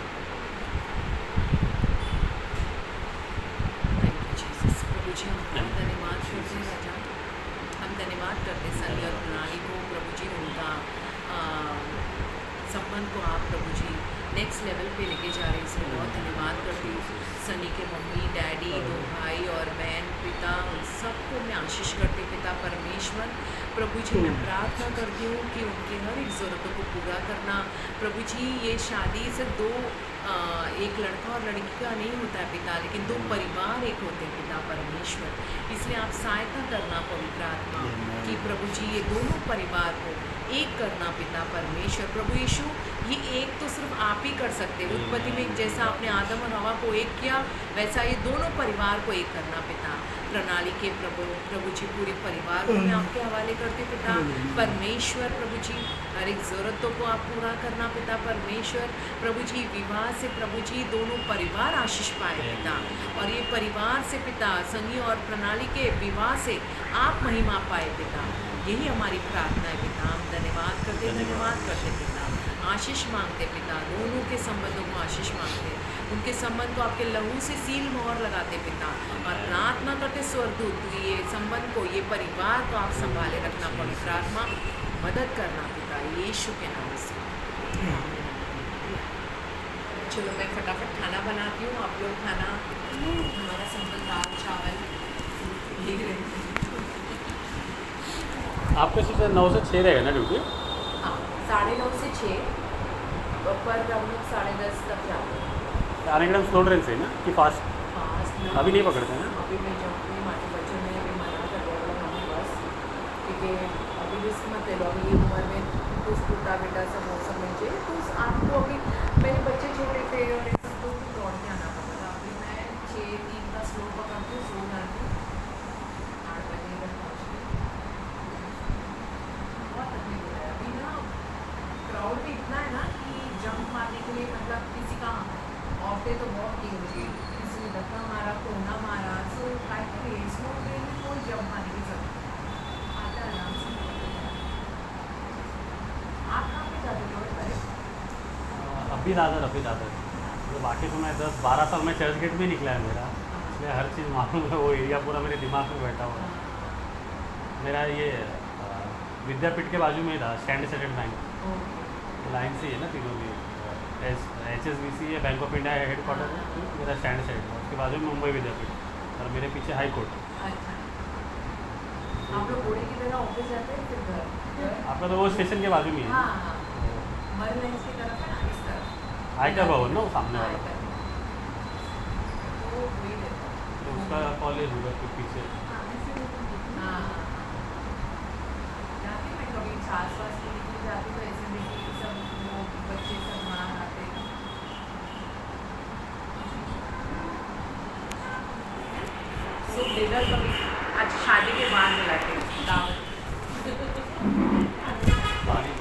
Thank you Jesus. प्रभु जी हम बहुत धन्यवाद करते हैं राजा, हम धन्यवाद करते हैं सनी और प्रणाली को प्रभु जी, उनका संबंध को आप प्रभु जी नेक्स्ट लेवल पे लेके जा रहे हैं, इसलिए बहुत धन्यवाद करती हूँ। सनी के मम्मी डैडी, 2 भाई और बहन, पिता, उन सबको मैं आशीष करती हूँ। पिता परमेश्वर प्रभु जी मैं प्रार्थना करती हूँ कि उनकी हर एक ज़रूरतों को पूरा करना। प्रभु जी ये शादी सिर्फ 2 एक लड़का और लड़की का नहीं होता है पिता, लेकिन 2 परिवार एक होते हैं पिता परमेश्वर। इसलिए आप सहायता करना पवित्र आत्मा कि प्रभु जी ये दोनों परिवार को एक करना पिता परमेश्वर प्रभु यीशु, ये एक तो सिर्फ आप ही कर सकते हैं। उत्पत्ति में जैसा आपने आदम और हवा को एक किया, वैसा ये दोनों परिवार को एक करना पिता। प्रणाली के प्रभु जी पूरे परिवार को मैं आपके हवाले करती हूँ पिता परमेश्वर। प्रभु जी हर एक ज़रूरतों को आप पूरा करना पिता परमेश्वर। प्रभु जी विवाह से प्रभु जी दोनों परिवार आशीष पाए पिता, और ये परिवार से पिता सनी और प्रणाली के विवाह से आप महिमा पाए पिता। यही हमारी प्रार्थना है पिता। हम धन्यवाद करते पिता, आशीष मांगते पिता, दोनों के संबंधों को आशीष मांगते, उनके संबंध को आपके लहू से सील मोहर लगाते पिता, और प्रार्थना करते स्वर्गदूत ये संबंध को, ये परिवार को आप संभाले रखना। पवित्र आत्मा मदद करना पिता यीशु के नाम से। चलो मैं फटाफट खाना बनाती हूँ, आप लोग खाना, हमारा सिंपल दाल चावल ले रहे हैं। आपका सिर्फ 9 से 6 रहेगा ना ड्यूटी? हाँ 9:30 से 6, पर हम लोग 10:30 तक जाते हैं। आने के टाइम स्लो ट्रेन से ही ना कि फास्ट? अभी नहीं पकड़ते हैं ना? अभी मैं जाऊँगी, हमारे बच्चों ने अभी मना कर दिया बोला मम्मी बस, क्योंकि अभी रिस्क मत ले लो, अभी ये उम्र में कुछ टूटा बेटा सा मौसम में चाहिए तो आपको अभी मेरे बच्चे छोटे थे और ये सब तो दौड़ के आना पड़ता था। अभी मैं 6:03 का स्लो पकड़ती हूँ, सो जाती हूँ, 8 बजे इधर पहुँचती हूँ। बहुत तकलीफ हो रहा है अभी ना, क्राउड भी इतना है ना कि जंप मारने के लिए मतलब किसी का, औरतें तो बहुत की होगी, किसी ने धक्का मारा, कोना मारा, सो काय के लिए स्लो ट्रेन में कोई जंप मारने की जरूरत नहीं। आता है आराम से। आप कहाँ पे जाते हो पहले? अभी दादर तो बाकी तो मैं 10-12 साल में चर्च गेट भी निकला है मेरा, इसलिए हर चीज़ मालूम है, वो एरिया पूरा मेरे दिमाग में बैठा हुआ है। मेरा ये विद्यापीठ के बाजू में ही था, स्टैंडर्ड सेटेड बैंक लाइन से ही है ना, तीनों भी HSBC है, bank of India head quarter है, मेरा स्टैंड साइड है, उसके बाजू में मुंबई विद्यापीठ और मेरे पीछे हाई कोर्ट। अच्छा, आप लोग घोड़े की तरह ऑफिस जाते हैं फिर घर? आपका तो वो स्टेशन के बाजू में ही है। हाँ, मरी लाइन की तरफ है ना, इस तरफ आयकर भवन ना वो सामने वाला, तो वही रहता है। तो उसका कॉलेज होगा फिर पीछे। हाँ, जाती मैं कभी छाछ वाछ के लिए जाती तो ऐसे देखी सब वो बच्चे सब बाहर आते। सो डिनर कभी आज शादी के बाद मिलाते दावत। पानी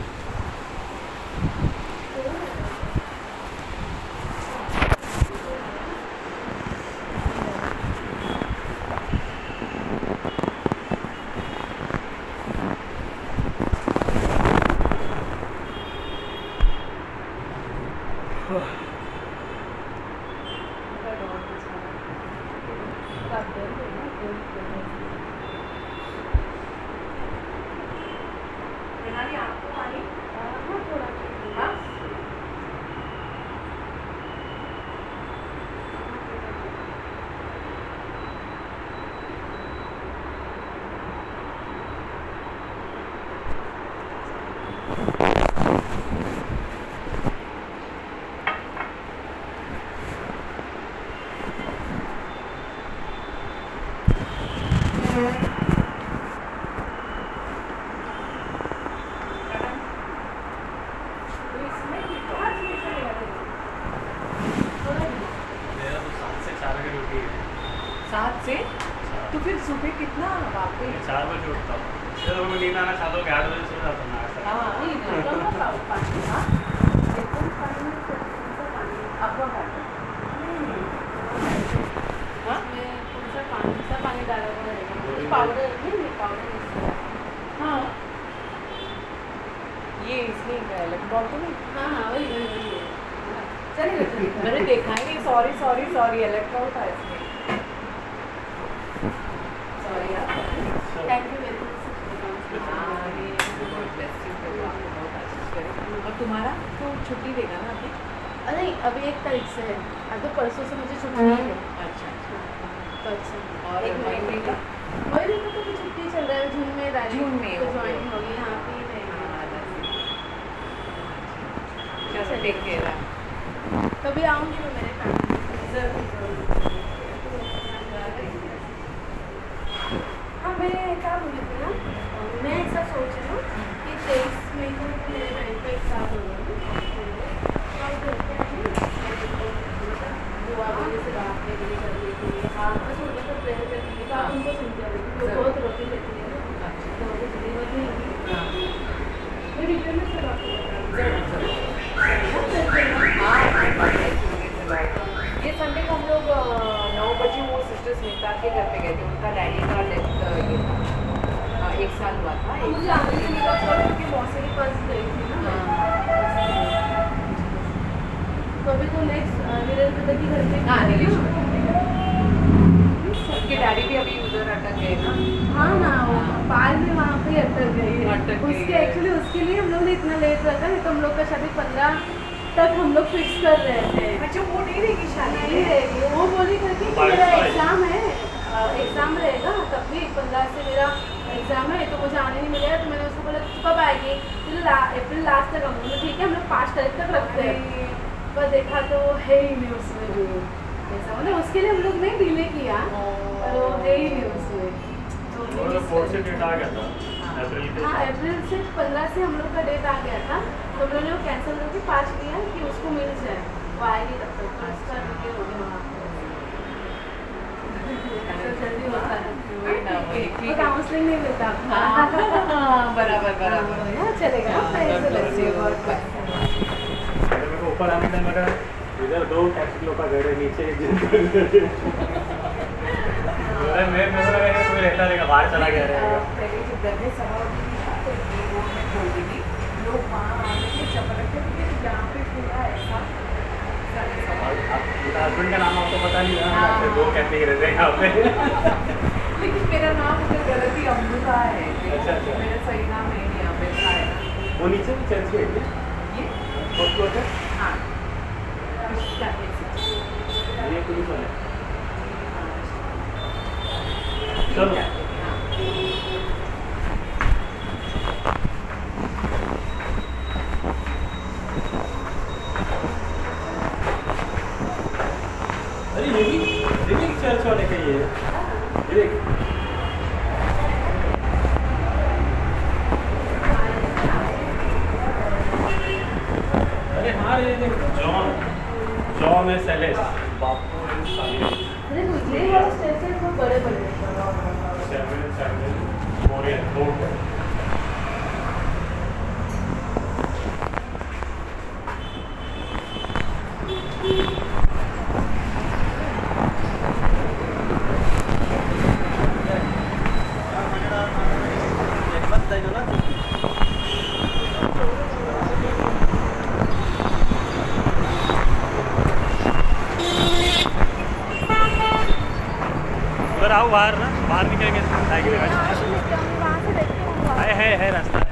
प्रणाली आपको पानी? हाँ थोड़ा हाँ? मेरा तो 7 से 4 की ड्यूटी है। 7 से? तो फिर सुबह कितना बाप रे? मैं 4 बजे उठता हूँ, इसलिए तो मैं नींद आना चाहता हूँ कि 8 बजे सो जाता हूँ ना। हाँ नहीं एकदम पानी, हाँ एकदम पानी में कौन सा पानी? आपका पानी हाँ इसमें कौन सा पानी डाला हुआ है? पाउडर पाउडर नहीं, पाउडर नहीं। हाँ ये इसमें इलेक्ट्रॉल तो नहीं? हाँ हाँ वही वही वही है। चलिए मैंने देखा ही नहीं, सॉरी इलेक्ट्रॉल था इसमें, सॉरी यार। Thank you very much. हाँ ये बहुत बेस्ट चीज़ है, आपको बहुत आशीष करे। और तुम्हारा तो छुट्टी देगा ना अभी? अरे अभी 1 तारीख से है, अगर परसों से मुझे छुट्टी है। अच्छा अच्छा। कल से और एक महीने का? महीने का तो भी छुट्टी चल रहा है, जून में डायरेक्ट जून में, तो ओके। ज्वाइन होगी यहाँ पे ही रहेंगे। चलो टेक केयर। कभी आऊँगी मैं मेरे फैमिली। हाँ मैं क्या बोली थी ना, मैं ऐसा सोच रही हूँ कि 23 मैं तो मेरे बहन को एक साथ हो गया अब घर पे आई दुआ करने से बात करने के लिए हाँ बस उनको सब प्रेयर करने के लिए आप उनको सुनते रहे वो बहुत रोटी देती है ना तो वो जरूरत नहीं होगी मैं डिटेल में सब आपको ये संडे को हम लोग 9 बजे वो सिस्टर स्मिता के घर पे गए थे। उनका डैडी का डेथ ये था 1 साल हुआ था। मुझे आने से मिला था क्योंकि मौसम के पास गई थी ना तो अभी तो नेक्स्ट वीरेंद्र पिता की घर पे हाँ नीलेश उनके डैडी भी अभी उधर अटक गए ना। हाँ ना वो पाल भी वहाँ पे अटक गई है अटक गई उसके है। एक्चुअली उसके लिए हम लोग ने इतना लेट रखा नहीं तो हम लोग का शादी 15 तक हम लोग फिक्स कर रहे थे। अच्छा वो नहीं रहेगी शादी नहीं रहेगी वो बोली करके कि बाईस, मेरा बाईस। एग्जाम है एग्जाम रहेगा तब भी 15 से मेरा एग्जाम है तो मुझे आने नहीं मिलेगा तो मैंने उसको बोला तू कब आएगी फिर अप्रैल लास्ट तक हम लोग ठीक है हम लोग 5 तारीख तक रखते हैं पर देखा तो वो है ही नहीं उसमें भी ऐसा मतलब उसके लिए हम लोग ने डिले किया पर वो है ही नहीं उसमें तो हम लोग फोर्थ से डेट आ गया था अप्रैल के। हाँ अप्रैल से 15 से हम लोग का डेट आ गया था तो हम लोगों ने वो कैंसिल करके 5 लिया कि उसको मिल जाए वो आएगी तब तक तो उसका डिले हो गया वहाँ पे तो जल्दी होता है वही ना वही ठीक है। काउंसलिंग नहीं मिलता हाँ बराबर बराबर हाँ चलेगा पैसे लगते हैं बहुत अरे मेरे को ऊपर आने टाइम लगा इधर 2 टैक्सी लोग का घर है नीचे एक जन अरे मेरे को लगा यार कोई रहता रहेगा बाहर चला गया रहेगा। पहले जब दरगाह सभा होती थी ना तो ये रोड में खोल दी थी लोग वहाँ आने के चप्पल रखते थे यहाँ पे पूरा ऐसा हस्बैंड का नाम आपको पता नहीं हाँ। है 2 कैफे रहते हैं यहाँ पे। लेकिन मेरा नाम उधर गलत ही अमृता है। अच्छा, अच्छा। मेरा सही नाम है नहीं, यहाँ पे था है ना वो नीचे भी चर्च गेट है ये फर्स्ट फ्लोर पे हाँ क्या है? ये पुलिस वाले चलो अरे ये भी चर्च वाले का ही है ये देख अरे हाँ ये देख जॉन है सेलेस बापू है साली देखो ये वाला स्टेशन बहुत बड़े बड़े हैं। 7 कोरियन बोर्ड उधर आओ बाहर ना बाहर निकलेंगे वहाँ से देखते होंगे है रास्ता